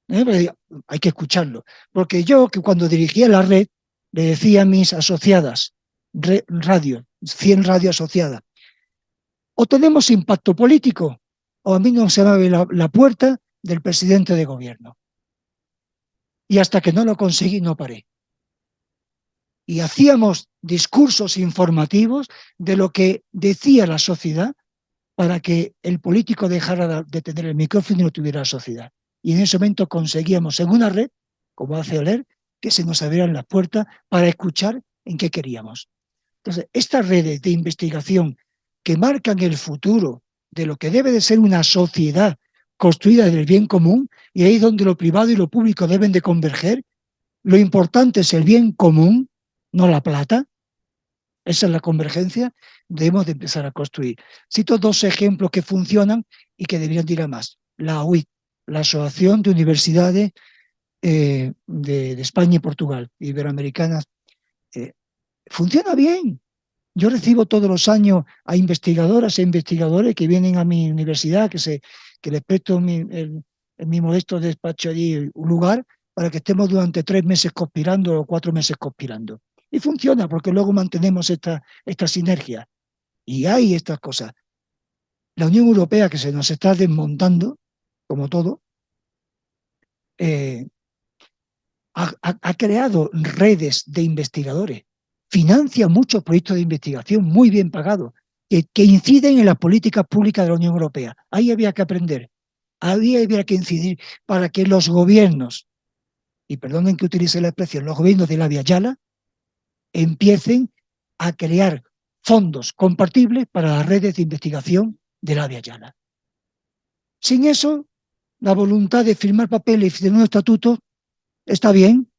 Hay que escucharlo. Porque yo, que cuando dirigía la red, le decía a mis asociadas, 100 radio asociadas, o tenemos impacto político, o a mí no se me abre la puerta del presidente de gobierno. Y hasta que no lo conseguí, no paré. Y hacíamos discursos informativos de lo que decía la sociedad para que el político dejara de tener el micrófono y lo tuviera la sociedad. Y en ese momento conseguíamos en una red, como hace Oler, que se nos abrieran las puertas para escuchar en qué queríamos. Entonces, estas redes de investigación que marcan el futuro de lo que debe de ser una sociedad construida del bien común, y ahí es donde lo privado y lo público deben de converger, lo importante es el bien común, no la plata. Esa es la convergencia, debemos de empezar a construir. Cito 2 ejemplos que funcionan y que deberían ir a más. La UIT, la Asociación de Universidades de España y Portugal, iberoamericanas, funciona bien. Yo recibo todos los años a investigadoras e investigadores que vienen a mi universidad, que les presto en mi modesto despacho allí un lugar para que estemos durante 3 meses conspirando o 4 meses conspirando. Y funciona porque luego mantenemos esta sinergia. Y hay estas cosas. La Unión Europea, que se nos está desmontando, como todo, ha creado redes de investigadores, financia muchos proyectos de investigación muy bien pagados, que inciden en las políticas públicas de la Unión Europea. Ahí había que aprender, ahí había que incidir para que los gobiernos, y perdonen que utilice la expresión, los gobiernos de la Via Yala, empiecen a crear fondos compatibles para las redes de investigación de la Via Yala. Sin eso, la voluntad de firmar papeles y de un estatuto está bien,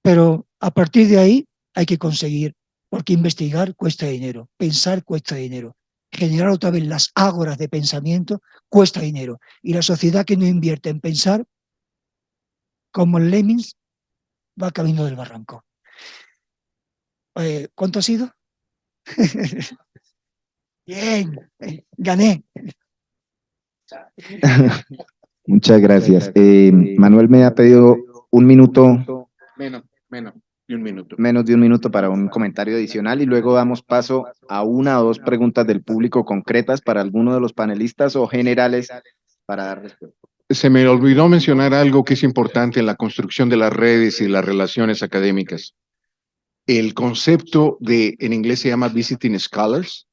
pero a partir de ahí hay que conseguir, porque investigar cuesta dinero, pensar cuesta dinero, generar otra vez las ágoras de pensamiento cuesta dinero. Y la sociedad que no invierte en pensar, como el Lemmings, va camino del barranco. ¿Cuánto ha sido? Bien, gané. Muchas gracias. Manuel me ha pedido un minuto, Menos de un minuto. menos de un minuto para un comentario adicional y luego damos paso a una o dos preguntas del público concretas para alguno de los panelistas o generales para dar respuesta. Se me olvidó mencionar algo que es importante en la construcción de las redes y las relaciones académicas. El concepto en inglés se llama visiting scholars,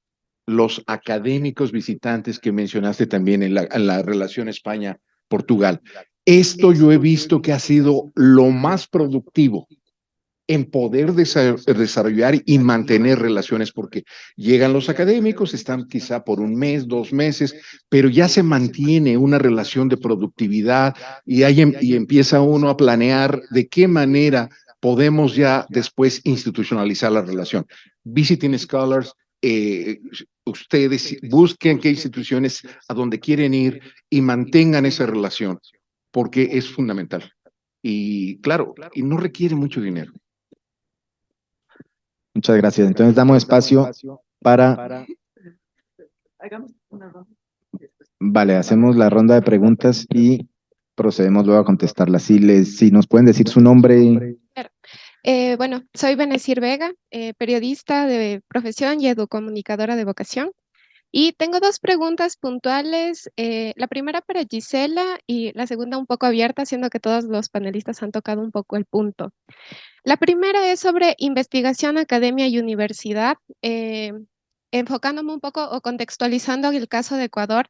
los académicos visitantes que mencionaste también en la relación España-Portugal. Esto yo he visto que ha sido lo más productivo en poder desarrollar y mantener relaciones, porque llegan los académicos, están quizá por un mes, 2 meses, pero ya se mantiene una relación de productividad y empieza uno a planear de qué manera podemos ya después institucionalizar la relación. Visiting Scholars, ustedes busquen qué instituciones a donde quieren ir y mantengan esa relación, porque es fundamental. Y claro, y no requiere mucho dinero. Muchas gracias. Entonces damos espacio para... Vale, hacemos la ronda de preguntas y procedemos luego a contestarlas. Si nos pueden decir su nombre. Bueno, soy Benecir Vega, periodista de profesión y educomunicadora de vocación. Y tengo 2 preguntas puntuales. La primera para Gisela y la segunda un poco abierta, siendo que todos los panelistas han tocado un poco el punto. La primera es sobre investigación, academia y universidad, enfocándome un poco o contextualizando el caso de Ecuador.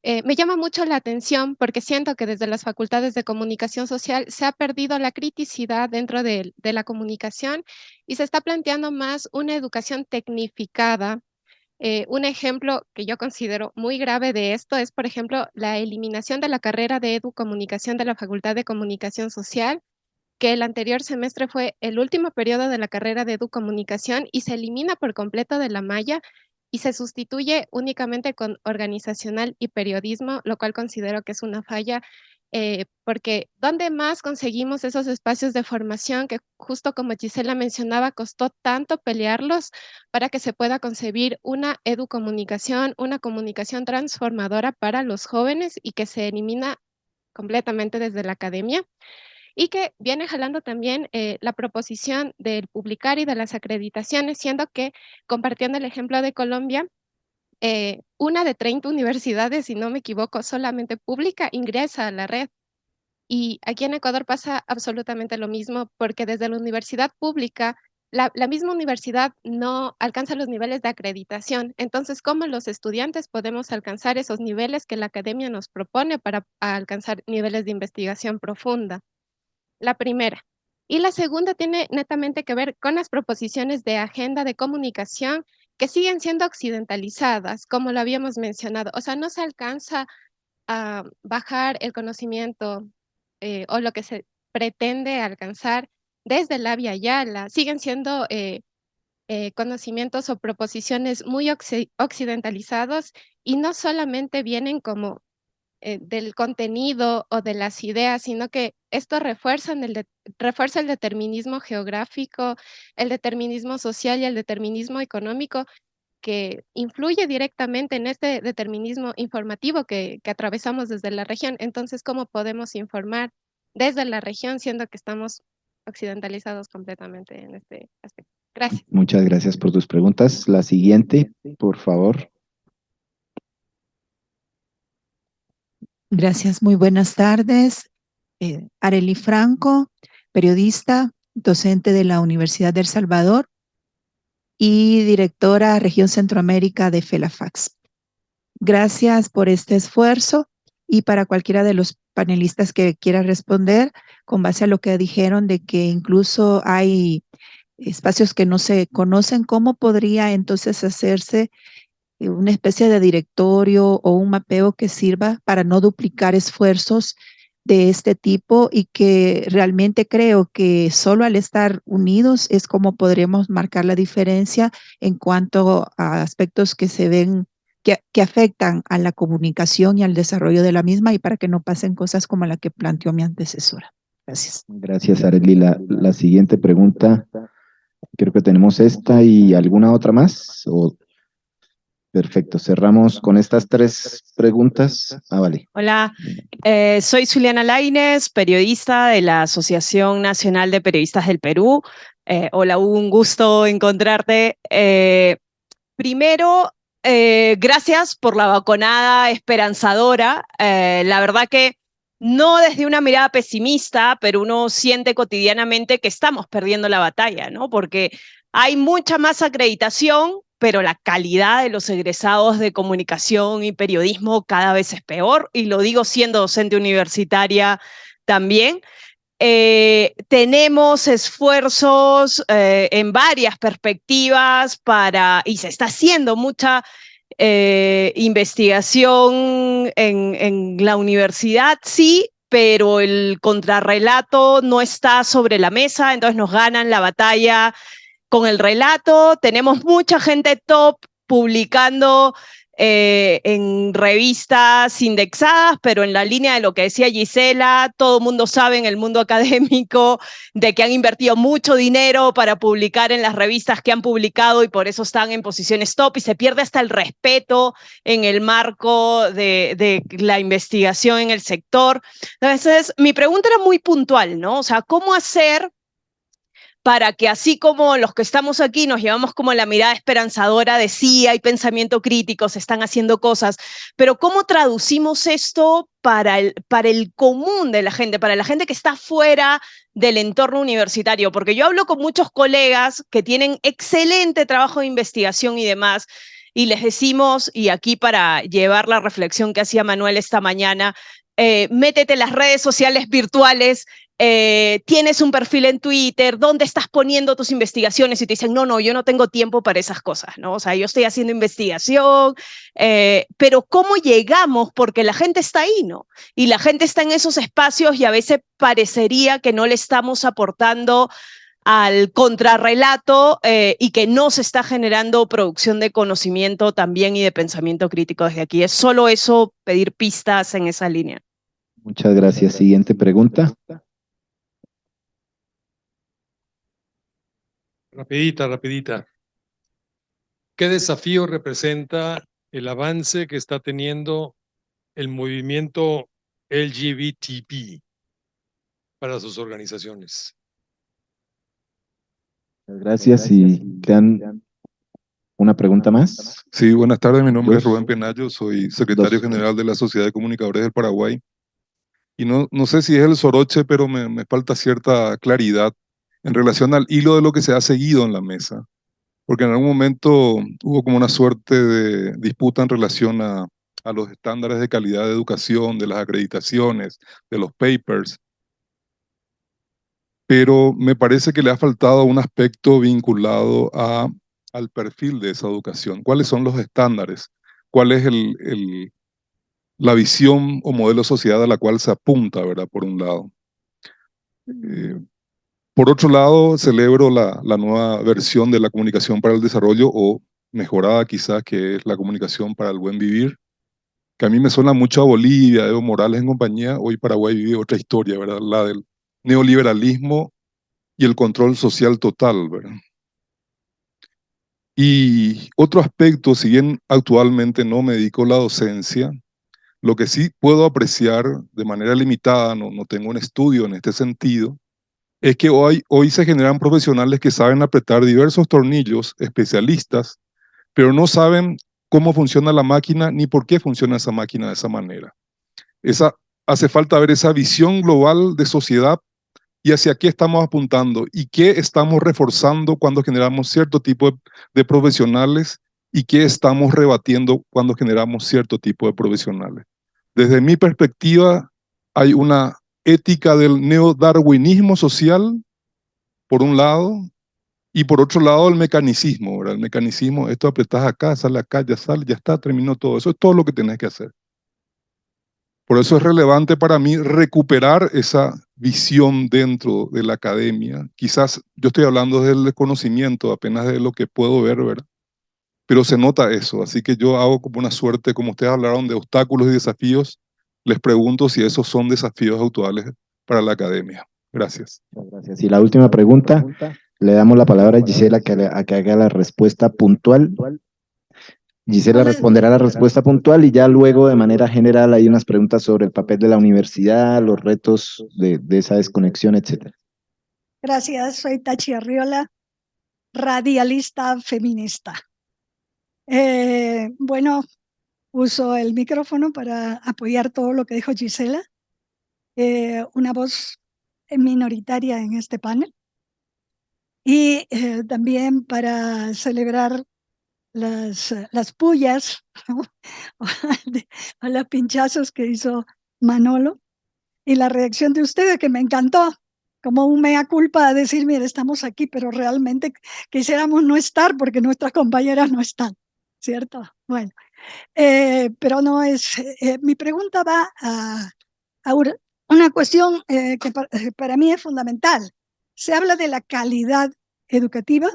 Me llama mucho la atención porque siento que desde las facultades de comunicación social se ha perdido la criticidad dentro de la comunicación y se está planteando más una educación tecnificada. Un ejemplo que yo considero muy grave de esto es, por ejemplo, la eliminación de la carrera de educomunicación de la Facultad de Comunicación Social, que el anterior semestre fue el último periodo de la carrera de educomunicación y se elimina por completo de la malla y se sustituye únicamente con organizacional y periodismo, lo cual considero que es una falla, porque ¿dónde más conseguimos esos espacios de formación que justo como Gisela mencionaba, costó tanto pelearlos para que se pueda concebir una educomunicación, una comunicación transformadora para los jóvenes y que se elimina completamente desde la academia? Y que viene jalando también la proposición del publicar y de las acreditaciones, siendo que, compartiendo el ejemplo de Colombia, una de 30 universidades, si no me equivoco, solamente pública, ingresa a la red. Y aquí en Ecuador pasa absolutamente lo mismo, porque desde la universidad pública, la misma universidad no alcanza los niveles de acreditación. Entonces, ¿cómo los estudiantes podemos alcanzar esos niveles que la academia nos propone para alcanzar niveles de investigación profunda? La primera. Y la segunda tiene netamente que ver con las proposiciones de agenda de comunicación que siguen siendo occidentalizadas, como lo habíamos mencionado. O sea, no se alcanza a bajar el conocimiento o lo que se pretende alcanzar desde la Via Yala. Siguen siendo conocimientos o proposiciones muy occidentalizados y no solamente vienen como del contenido o de las ideas, sino que esto refuerza el determinismo geográfico, el determinismo social y el determinismo económico, que influye directamente en este determinismo informativo que atravesamos desde la región. Entonces, ¿cómo podemos informar desde la región, siendo que estamos occidentalizados completamente en este aspecto? Gracias. Muchas gracias por tus preguntas. La siguiente, por favor. Gracias, muy buenas tardes. Arely Franco, periodista, docente de la Universidad de El Salvador y directora Región Centroamérica de FELAFAX. Gracias por este esfuerzo y para cualquiera de los panelistas que quiera responder, con base a lo que dijeron de que incluso hay espacios que no se conocen, ¿cómo podría entonces hacerse una especie de directorio o un mapeo que sirva para no duplicar esfuerzos de este tipo, y que realmente creo que solo al estar unidos es como podremos marcar la diferencia en cuanto a aspectos que se ven, que afectan a la comunicación y al desarrollo de la misma, y para que no pasen cosas como la que planteó mi antecesora. Gracias. Gracias, Arely. La siguiente pregunta, creo que tenemos esta y alguna otra más. Perfecto, cerramos con estas 3 preguntas. Vale. Hola, soy Zuliana Lainez, periodista de la Asociación Nacional de Periodistas del Perú. Hola, un gusto encontrarte. Primero, gracias por la balconada esperanzadora. La verdad que no desde una mirada pesimista, pero uno siente cotidianamente que estamos perdiendo la batalla, ¿no? Porque hay mucha más acreditación, pero la calidad de los egresados de comunicación y periodismo cada vez es peor, y lo digo siendo docente universitaria también. Tenemos esfuerzos en varias perspectivas y se está haciendo mucha investigación en la universidad, sí, pero el contrarrelato no está sobre la mesa, entonces nos ganan la batalla con el relato. Tenemos mucha gente top publicando en revistas indexadas, pero en la línea de lo que decía Gisela, todo el mundo sabe en el mundo académico de que han invertido mucho dinero para publicar en las revistas que han publicado, y por eso están en posiciones top, y se pierde hasta el respeto en el marco de la investigación en el sector. Entonces, mi pregunta era muy puntual, ¿no? O sea, ¿cómo hacer para que, así como los que estamos aquí nos llevamos como la mirada esperanzadora de sí, hay pensamiento crítico, se están haciendo cosas, pero cómo traducimos esto para el común de la gente, para la gente que está fuera del entorno universitario? Porque yo hablo con muchos colegas que tienen excelente trabajo de investigación y demás, y les decimos, y aquí para llevar la reflexión que hacía Manuel esta mañana, métete en las redes sociales virtuales, tienes un perfil en Twitter, ¿dónde estás poniendo tus investigaciones? Y te dicen, no, yo no tengo tiempo para esas cosas, ¿no? O sea, yo estoy haciendo investigación, pero ¿cómo llegamos? Porque la gente está ahí, ¿no? Y la gente está en esos espacios, y a veces parecería que no le estamos aportando al contrarrelato y que no se está generando producción de conocimiento también y de pensamiento crítico desde aquí. Es solo eso, pedir pistas en esa línea. Muchas gracias. Siguiente pregunta. Rapidita. ¿Qué desafío representa el avance que está teniendo el movimiento LGBTP para sus organizaciones? Gracias. Y quedan una pregunta más. Sí, buenas tardes. Mi nombre es Rubén Penayo, soy secretario general de la Sociedad de Comunicadores del Paraguay. Y no sé si es el soroche, pero me falta cierta claridad en relación al hilo de lo que se ha seguido en la mesa. Porque en algún momento hubo como una suerte de disputa en relación a los estándares de calidad de educación, de las acreditaciones, de los papers. Pero me parece que le ha faltado un aspecto vinculado al perfil de esa educación. ¿Cuáles son los estándares? ¿Cuál es la visión o modelo de sociedad a la cual se apunta, ¿verdad? Por un lado. Por otro lado, celebro la nueva versión de la comunicación para el desarrollo, o mejorada quizás, que es la comunicación para el buen vivir. que a mí me suena mucho a Bolivia, Evo Morales en compañía. Hoy Paraguay vive otra historia, ¿verdad? La del neoliberalismo y el control social total, ¿verdad? Y otro aspecto, si bien actualmente no me dedico a la docencia, lo que sí puedo apreciar de manera limitada, no tengo un estudio en este sentido, es que hoy se generan profesionales que saben apretar diversos tornillos, especialistas, pero no saben cómo funciona la máquina ni por qué funciona esa máquina de esa manera. Hace falta ver esa visión global de sociedad y hacia qué estamos apuntando y qué estamos reforzando cuando generamos cierto tipo de profesionales y qué estamos rebatiendo cuando generamos cierto tipo de profesionales. Desde mi perspectiva, hay una ética del neodarwinismo social, por un lado, y por otro lado el mecanicismo, ¿verdad? El mecanicismo, esto apretás acá, sale acá, ya sale, ya está, terminó todo. Eso es todo lo que tenés que hacer. Por eso es relevante para mí recuperar esa visión dentro de la academia. Quizás yo estoy hablando del desconocimiento, apenas de lo que puedo ver, ¿verdad? Pero se nota eso, así que yo hago como una suerte, como ustedes hablaron de obstáculos y desafíos, les pregunto si esos son desafíos actuales para la academia. Gracias. Muchas gracias. Y la última pregunta, le damos la palabra a Gisela a que haga la respuesta puntual. Gisela responderá la respuesta puntual y ya luego de manera general hay unas preguntas sobre el papel de la universidad, los retos de esa desconexión, etcétera. Gracias, soy Tachi Arriola, radialista feminista. Bueno, uso el micrófono para apoyar todo lo que dijo Gisela, una voz minoritaria en este panel, y también para celebrar las pullas, ¿no? a los pinchazos que hizo Manolo y la reacción de ustedes que me encantó, como un mea culpa a decir, mire, estamos aquí, pero realmente quisiéramos no estar porque nuestras compañeras no están, ¿cierto? Bueno, pero no es, mi pregunta va a una cuestión que para mí es fundamental. Se habla de la calidad educativa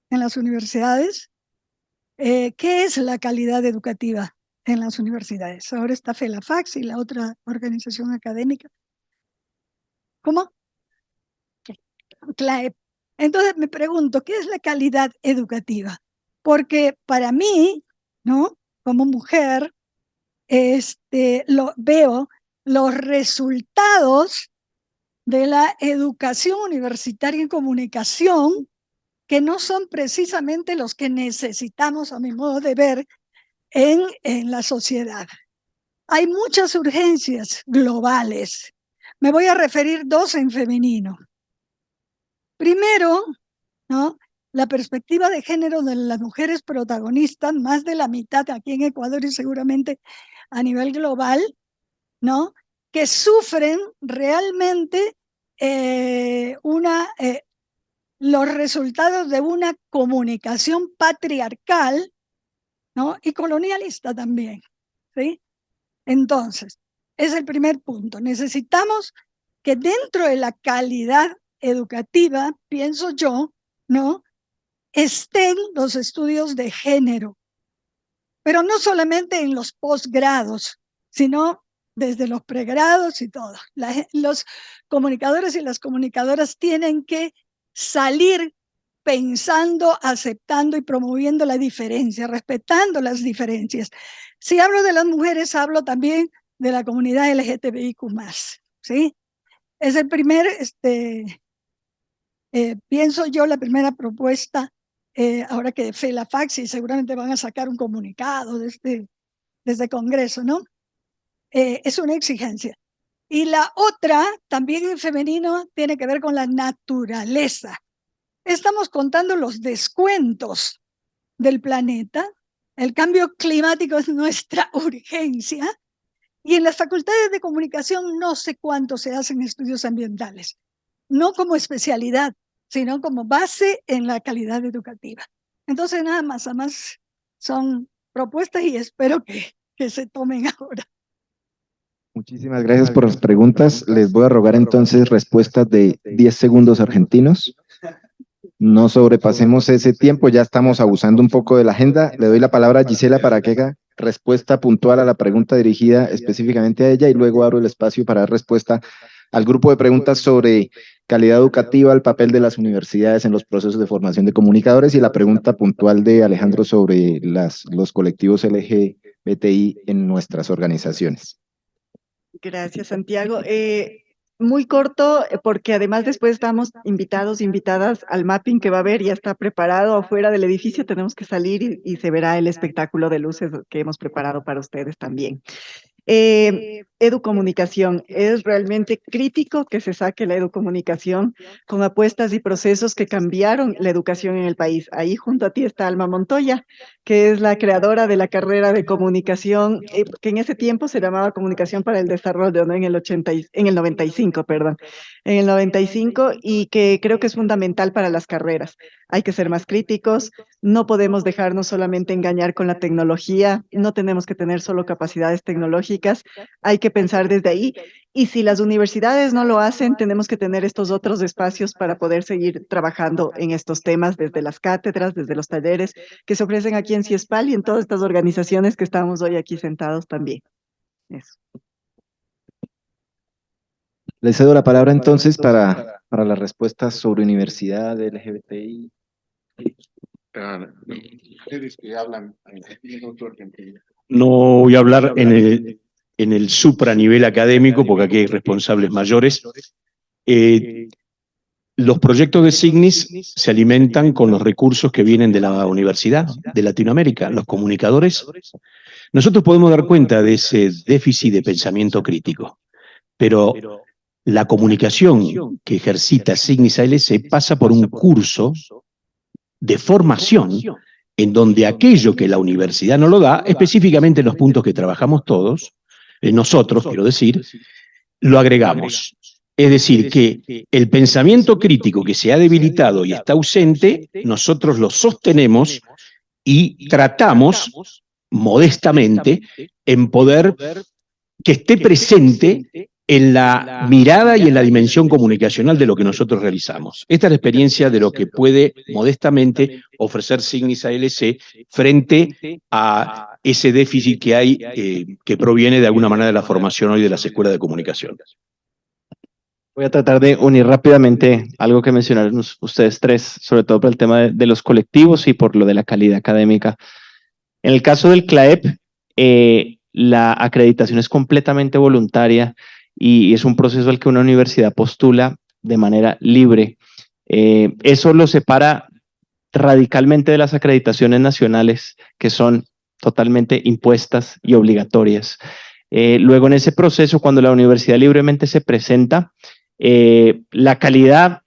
en las universidades. ¿Qué es la calidad educativa en las universidades? Ahora está FELAFAX y la otra organización académica. ¿Cómo? CLAEP. Entonces me pregunto, ¿qué es la calidad educativa? Porque para mí, ¿no? Como mujer, veo los resultados de la educación universitaria en comunicación que no son precisamente los que necesitamos, a mi modo de ver, en la sociedad. Hay muchas urgencias globales. Me voy a referir dos en femenino. Primero, ¿no? La perspectiva de género de las mujeres protagonistas, más de la mitad aquí en Ecuador y seguramente a nivel global, ¿no? Que sufren realmente los resultados de una comunicación patriarcal, ¿no? Y colonialista también, ¿sí? Entonces, es el primer punto. Necesitamos que dentro de la calidad educativa, pienso yo, ¿no? Estén los estudios de género, pero no solamente en los posgrados, sino desde los pregrados y todo. Los comunicadores y las comunicadoras tienen que salir pensando, aceptando y promoviendo la diferencia, respetando las diferencias. Si hablo de las mujeres, hablo también de la comunidad LGTBIQ+, ¿sí? Es el primer, pienso yo, la primera propuesta, ahora que FELAFAX y seguramente van a sacar un comunicado desde Congreso, ¿no? Es una exigencia. Y la otra, también en femenino, tiene que ver con la naturaleza. Estamos contando los descuentos del planeta. El cambio climático es nuestra urgencia. Y en las facultades de comunicación no sé cuánto se hacen estudios ambientales. No como especialidad, sino como base en la calidad educativa. Entonces, nada más, además son propuestas y espero que se tomen ahora. Muchísimas gracias por las preguntas. Les voy a rogar entonces respuestas de 10 segundos argentinos. No sobrepasemos ese tiempo, ya estamos abusando un poco de la agenda. Le doy la palabra a Gisela para que haga respuesta puntual a la pregunta dirigida específicamente a ella y luego abro el espacio para dar respuesta al grupo de preguntas sobre calidad educativa, el papel de las universidades en los procesos de formación de comunicadores y la pregunta puntual de Alejandro sobre los colectivos LGBTI en nuestras organizaciones. Gracias, Santiago. Muy corto, porque además después estamos invitadas al mapping que va a haber, ya está preparado afuera del edificio, tenemos que salir y se verá el espectáculo de luces que hemos preparado para ustedes también. Educomunicación, es realmente crítico que se saque la educomunicación con apuestas y procesos que cambiaron la educación en el país. Ahí junto a ti está Alma Montoya, que es la creadora de la carrera de comunicación, que en ese tiempo se llamaba Comunicación para el Desarrollo, ¿no? En el 95, perdón, en el 95, y que creo que es fundamental para las carreras. Hay que ser más críticos, no podemos dejarnos solamente engañar con la tecnología, no tenemos que tener solo capacidades tecnológicas, hay que pensar desde ahí. Y si las universidades no lo hacen, tenemos que tener estos otros espacios para poder seguir trabajando en estos temas desde las cátedras, desde los talleres que se ofrecen aquí en CIESPAL y en todas estas organizaciones que estamos hoy aquí sentados también. Eso. Le cedo la palabra entonces para las respuestas sobre universidad, LGBTI. Ustedes que hablan en otro argentino. No voy a hablar en el supranivel académico, porque aquí hay responsables mayores. Los proyectos de SIGNIS se alimentan con los recursos que vienen de la Universidad de Latinoamérica, los comunicadores. Nosotros podemos dar cuenta de ese déficit de pensamiento crítico, pero la comunicación que ejercita SIGNIS ALC pasa por un curso de formación en donde aquello que la universidad no lo da, específicamente en los puntos que trabajamos todos, nosotros, quiero decir, lo agregamos. Es decir, que el pensamiento crítico que se ha debilitado y está ausente, nosotros lo sostenemos y tratamos modestamente en poder que esté presente en la mirada y en la dimensión comunicacional de lo que nosotros realizamos. Esta es la experiencia de lo que puede modestamente ofrecer SIGNIS ALC frente a ese déficit que hay, que proviene de alguna manera de la formación hoy de las escuelas de comunicación. Voy a tratar de unir rápidamente algo que mencionaron ustedes tres, sobre todo por el tema de los colectivos y por lo de la calidad académica. En el caso del CLAEP, la acreditación es completamente voluntaria y es un proceso al que una universidad postula de manera libre. Eso lo separa radicalmente de las acreditaciones nacionales, que son totalmente impuestas y obligatorias. Luego, en ese proceso, cuando la universidad libremente se presenta, la calidad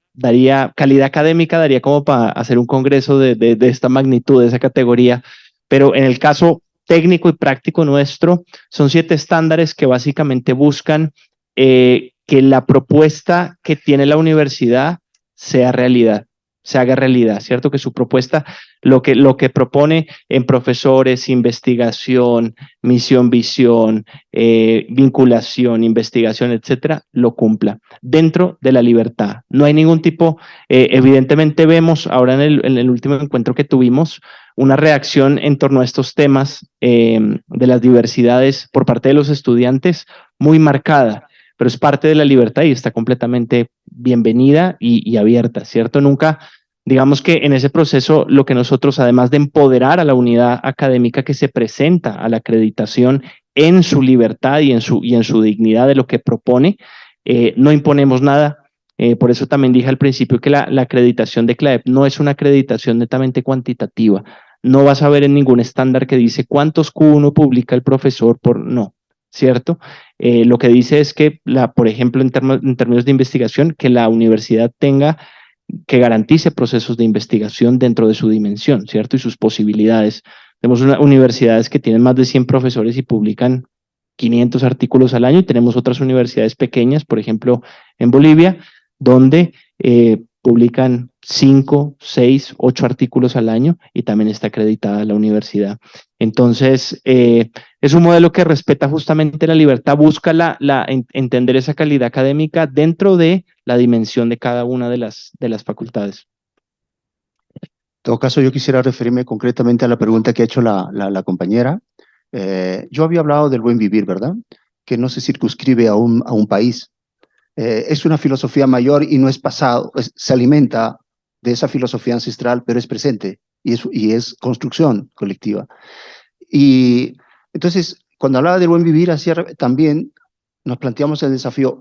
académica daría como para hacer un congreso de esta magnitud, de esa categoría, pero en el caso técnico y práctico nuestro, son 7 estándares que básicamente buscan que la propuesta que tiene la universidad sea realidad, se haga realidad, ¿cierto? Que su propuesta, lo que propone en profesores, investigación, misión, visión, vinculación, investigación, etcétera, lo cumpla dentro de la libertad. No hay ningún tipo, evidentemente vemos ahora en el último encuentro que tuvimos, una reacción en torno a estos temas de las diversidades por parte de los estudiantes muy marcada, pero es parte de la libertad y está completamente bienvenida y abierta, ¿cierto? Nunca, digamos que en ese proceso lo que nosotros, además de empoderar a la unidad académica que se presenta a la acreditación en su libertad y en su dignidad de lo que propone, no imponemos nada. Por eso también dije al principio que la acreditación de CLAEP no es una acreditación netamente cuantitativa. No vas a ver en ningún estándar que dice cuántos Q1 publica el profesor por no, ¿cierto? Lo que dice es que, por ejemplo, en términos de investigación, que la universidad que garantice procesos de investigación dentro de su dimensión, ¿cierto? Y sus posibilidades. Tenemos universidades que tienen más de 100 profesores y publican 500 artículos al año, y tenemos otras universidades pequeñas, por ejemplo, en Bolivia, donde publican 5, 6, 8 artículos al año y también está acreditada la universidad. Entonces, es un modelo que respeta justamente la libertad, busca entender esa calidad académica dentro de la dimensión de cada una de las facultades. En todo caso, yo quisiera referirme concretamente a la pregunta que ha hecho la compañera. Yo había hablado del buen vivir, ¿verdad? Que no se circunscribe a un país. Es una filosofía mayor y no es pasado, se alimenta de esa filosofía ancestral, pero es presente y es construcción colectiva. Y entonces, cuando hablaba del buen vivir, también nos planteamos el desafío,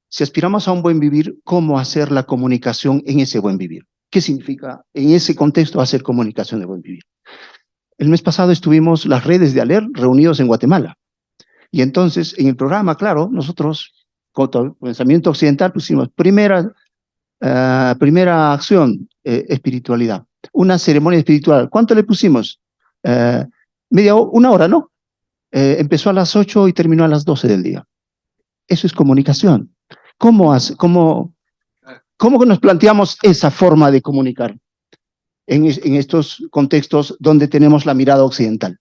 si aspiramos a un buen vivir, ¿cómo hacer la comunicación en ese buen vivir? ¿Qué significa en ese contexto hacer comunicación de buen vivir? El mes pasado estuvimos las redes de ALER reunidos en Guatemala. Y entonces, en el programa, claro, nosotros, con todo el pensamiento occidental, pusimos primera acción, espiritualidad. Una ceremonia espiritual. ¿Cuánto le pusimos? Una hora, ¿no? Empezó a las 8 y terminó a las 12 del día. Eso es comunicación. ¿Cómo nos planteamos esa forma de comunicar en estos contextos donde tenemos la mirada occidental?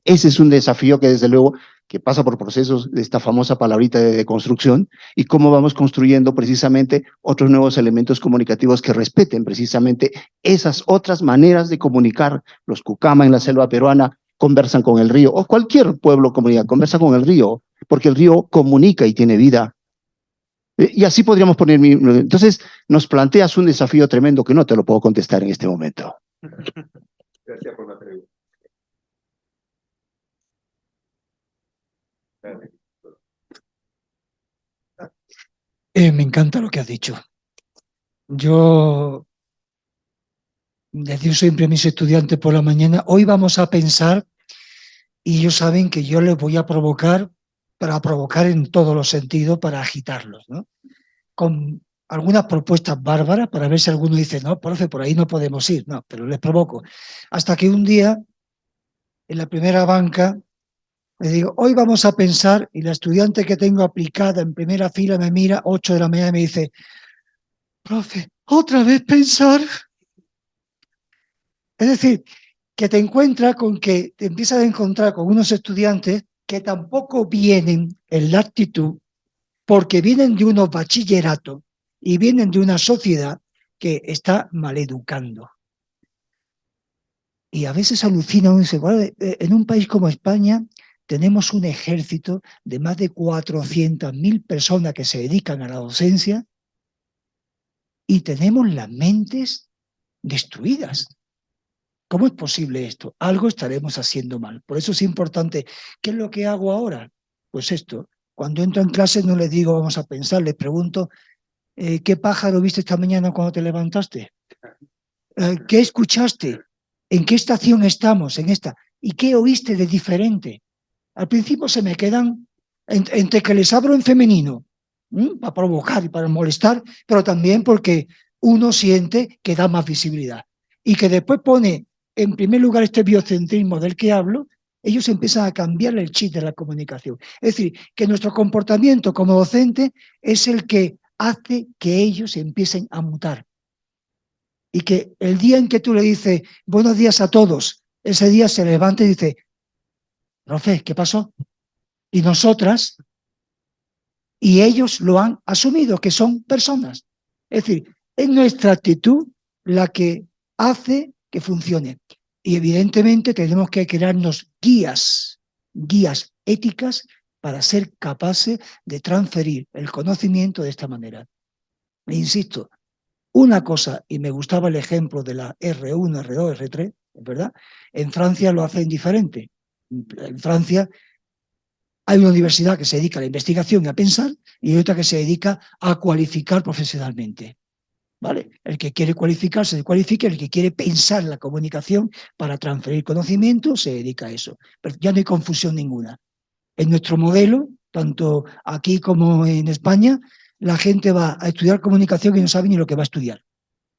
Ese es un desafío que desde luego que pasa por procesos de esta famosa palabrita de construcción y cómo vamos construyendo precisamente otros nuevos elementos comunicativos que respeten precisamente esas otras maneras de comunicar. Los Cucama en la selva peruana conversan con el río, o cualquier pueblo, comunidad, conversa con el río, porque el río comunica y tiene vida. Y así podríamos poner... Entonces, nos planteas un desafío tremendo que no te lo puedo contestar en este momento. Gracias por la pregunta. Me encanta lo que has dicho. Yo les digo siempre a mis estudiantes por la mañana, hoy vamos a pensar, y ellos saben que yo les voy a provocar, para provocar en todos los sentidos, para agitarlos, ¿no? Con algunas propuestas bárbaras, para ver si alguno dice, no, profe, por ahí no podemos ir, no, pero les provoco. Hasta que un día, en la primera banca, le digo, hoy vamos a pensar, y la estudiante que tengo aplicada en primera fila me mira, 8 de la mañana, y me dice, profe, ¿otra vez pensar? Es decir, que te encuentras con que te empiezas a encontrar con unos estudiantes que tampoco vienen en la actitud, porque vienen de unos bachilleratos y vienen de una sociedad que está maleducando. Y a veces alucina uno y dice, bueno, en un país como España tenemos un ejército de más de 400.000 personas que se dedican a la docencia y tenemos las mentes destruidas. ¿Cómo es posible esto? Algo estaremos haciendo mal. Por eso es importante. ¿Qué es lo que hago ahora? Pues esto. Cuando entro en clase no les digo vamos a pensar, les pregunto ¿qué pájaro viste esta mañana cuando te levantaste? ¿Qué escuchaste? ¿En qué estación estamos? En esta. ¿Y qué oíste de diferente? Al principio se me quedan entre que les hablo en femenino, para provocar y para molestar, pero también porque uno siente que da más visibilidad. Y que después pone en primer lugar este biocentrismo del que hablo, ellos empiezan a cambiar el chip de la comunicación. Es decir, que nuestro comportamiento como docente es el que hace que ellos empiecen a mutar. Y que el día en que tú le dices buenos días a todos, ese día se levanta y dice, profe, ¿qué pasó? Y nosotras, y ellos lo han asumido, que son personas. Es decir, es nuestra actitud la que hace que funcione. Y evidentemente tenemos que crearnos guías éticas para ser capaces de transferir el conocimiento de esta manera. E insisto, una cosa, y me gustaba el ejemplo de la R1, R2, R3, ¿verdad? En Francia lo hacen diferente. En Francia hay una universidad que se dedica a la investigación y a pensar, y hay otra que se dedica a cualificar profesionalmente. ¿Vale? El que quiere cualificarse se cualifica, el que quiere pensar la comunicación para transferir conocimiento se dedica a eso. Pero ya no hay confusión ninguna. En nuestro modelo, tanto aquí como en España, la gente va a estudiar comunicación y no sabe ni lo que va a estudiar.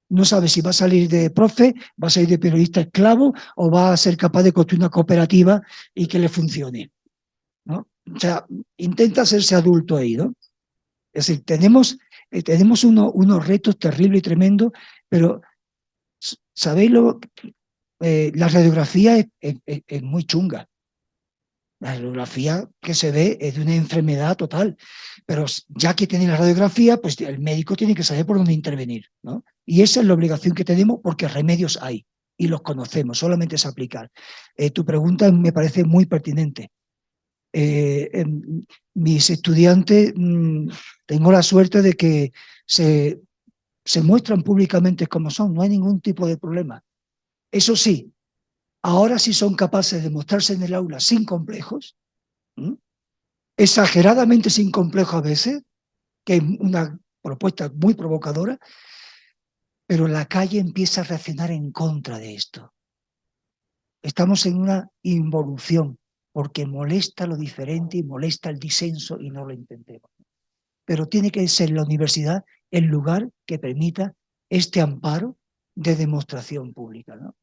No sabe si va a salir de profe, va a salir de periodista esclavo o va a ser capaz de construir una cooperativa y que le funcione, ¿no? O sea, intenta hacerse adulto ahí, ¿no? Es decir, tenemos unos retos terribles y tremendos, pero ¿sabéis la radiografía es muy chunga. La radiografía que se ve es de una enfermedad total, pero ya que tiene la radiografía, pues el médico tiene que saber por dónde intervenir, ¿no? Y esa es la obligación que tenemos porque remedios hay. y los conocemos, solamente es aplicar. Tu pregunta me parece muy pertinente. Mis estudiantes, tengo la suerte de que se muestran públicamente como son, no hay ningún tipo de problema. Eso sí, ahora sí son capaces de mostrarse en el aula sin complejos, exageradamente sin complejos a veces, que es una propuesta muy provocadora, pero la calle empieza a reaccionar en contra de esto. Estamos en una involución, porque molesta lo diferente y molesta el disenso y no lo entendemos. Pero tiene que ser la universidad el lugar que permita este amparo de demostración pública, ¿no?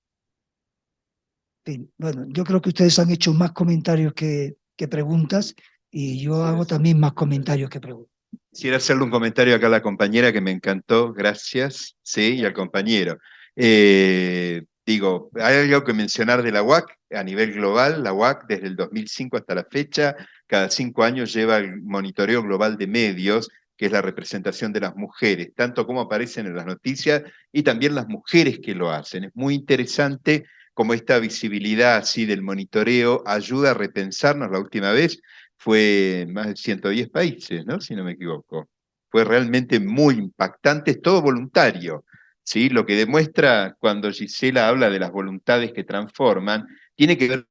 En fin, bueno, yo creo que ustedes han hecho más comentarios que preguntas y yo hago también más comentarios que preguntas. Quisiera hacerle un comentario acá a la compañera que me encantó, gracias, sí, y al compañero. Digo, hay algo que mencionar de la UAC a nivel global. La UAC desde el 2005 hasta la fecha, cada 5 años lleva el monitoreo global de medios, que es la representación de las mujeres, tanto como aparecen en las noticias y también las mujeres que lo hacen. Es muy interesante cómo esta visibilidad así del monitoreo ayuda a repensarnos. La última vez fue más de 110 países, ¿no? Si no me equivoco. Fue realmente muy impactante, es todo voluntario, ¿sí? Lo que demuestra cuando Gisela habla de las voluntades que transforman, tiene que ver con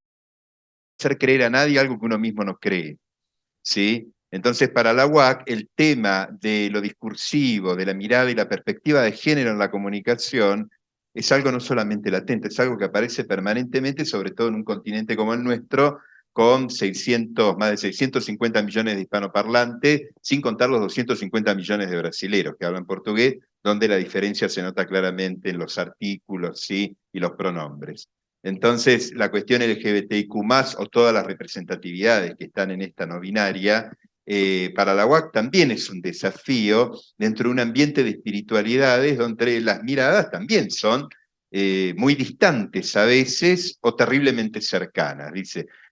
hacer creer a nadie algo que uno mismo no cree, ¿sí? Entonces, para la UAC, el tema de lo discursivo, de la mirada y la perspectiva de género en la comunicación, es algo no solamente latente, es algo que aparece permanentemente, sobre todo en un continente como el nuestro, con más de 650 millones de hispanoparlantes, sin contar los 250 millones de brasileros que hablan portugués, donde la diferencia se nota claramente en los artículos, ¿sí? Y los pronombres. Entonces, la cuestión LGBTIQ+, o todas las representatividades que están en esta no binaria, para la UAC también es un desafío dentro de un ambiente de espiritualidades donde las miradas también son muy distantes a veces o terriblemente cercanas,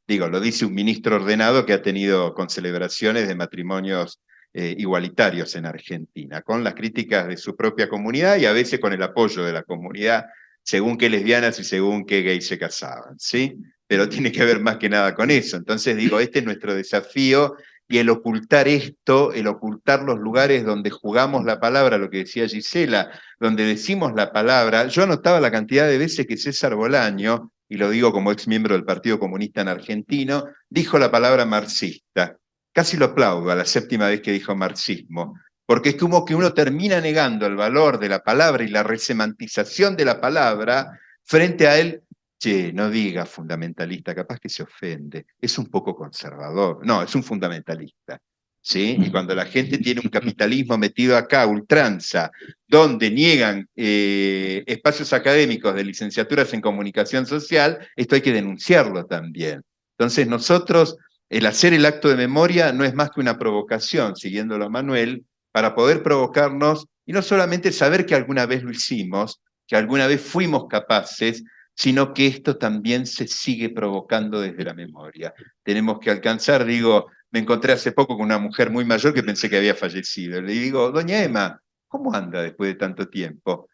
lo dice un ministro ordenado que ha tenido concelebraciones de matrimonios igualitarios en Argentina, con las críticas de su propia comunidad y a veces con el apoyo de la comunidad, según qué lesbianas y según qué gays se casaban, ¿sí? Pero tiene que ver más que nada con eso. Entonces este es nuestro desafío, y el ocultar esto, el ocultar los lugares donde jugamos la palabra, lo que decía Gisela, donde decimos la palabra. Yo anotaba la cantidad de veces que César Bolaño, y lo digo como ex miembro del Partido Comunista en Argentino, dijo la palabra marxista. Casi lo aplaudo a la 7ª vez que dijo marxismo, porque es como que uno termina negando el valor de la palabra y la resemantización de la palabra frente a él. Che, no diga fundamentalista, capaz que se ofende, es un poco conservador. No, es un fundamentalista, ¿sí? Y cuando la gente tiene un capitalismo metido acá, ultranza, donde niegan espacios académicos de licenciaturas en comunicación social, esto hay que denunciarlo también. Entonces nosotros, el hacer el acto de memoria no es más que una provocación, siguiéndolo a Manuel, para poder provocarnos, y no solamente saber que alguna vez lo hicimos, que alguna vez fuimos capaces, sino que esto también se sigue provocando desde la memoria. Tenemos que alcanzar, me encontré hace poco con una mujer muy mayor que pensé que había fallecido. Le digo, doña Emma, ¿cómo anda después de tanto tiempo?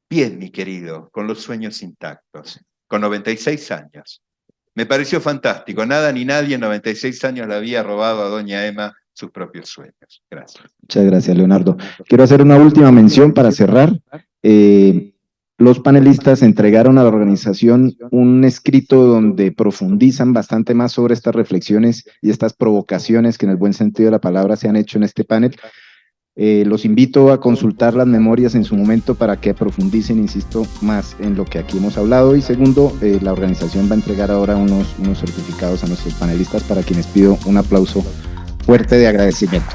Bien, mi querido, con los sueños intactos, con 96 años. Me pareció fantástico, nada ni nadie en 96 años le había robado a doña Emma sus propios sueños. Gracias. Muchas gracias, Leonardo. Quiero hacer una última mención para cerrar. Los panelistas entregaron a la organización un escrito donde profundizan bastante más sobre estas reflexiones y estas provocaciones que en el buen sentido de la palabra se han hecho en este panel. Los invito a consultar las memorias en su momento para que profundicen, insisto, más en lo que aquí hemos hablado. Y segundo, la organización va a entregar ahora unos certificados a nuestros panelistas, para quienes pido un aplauso fuerte de agradecimiento.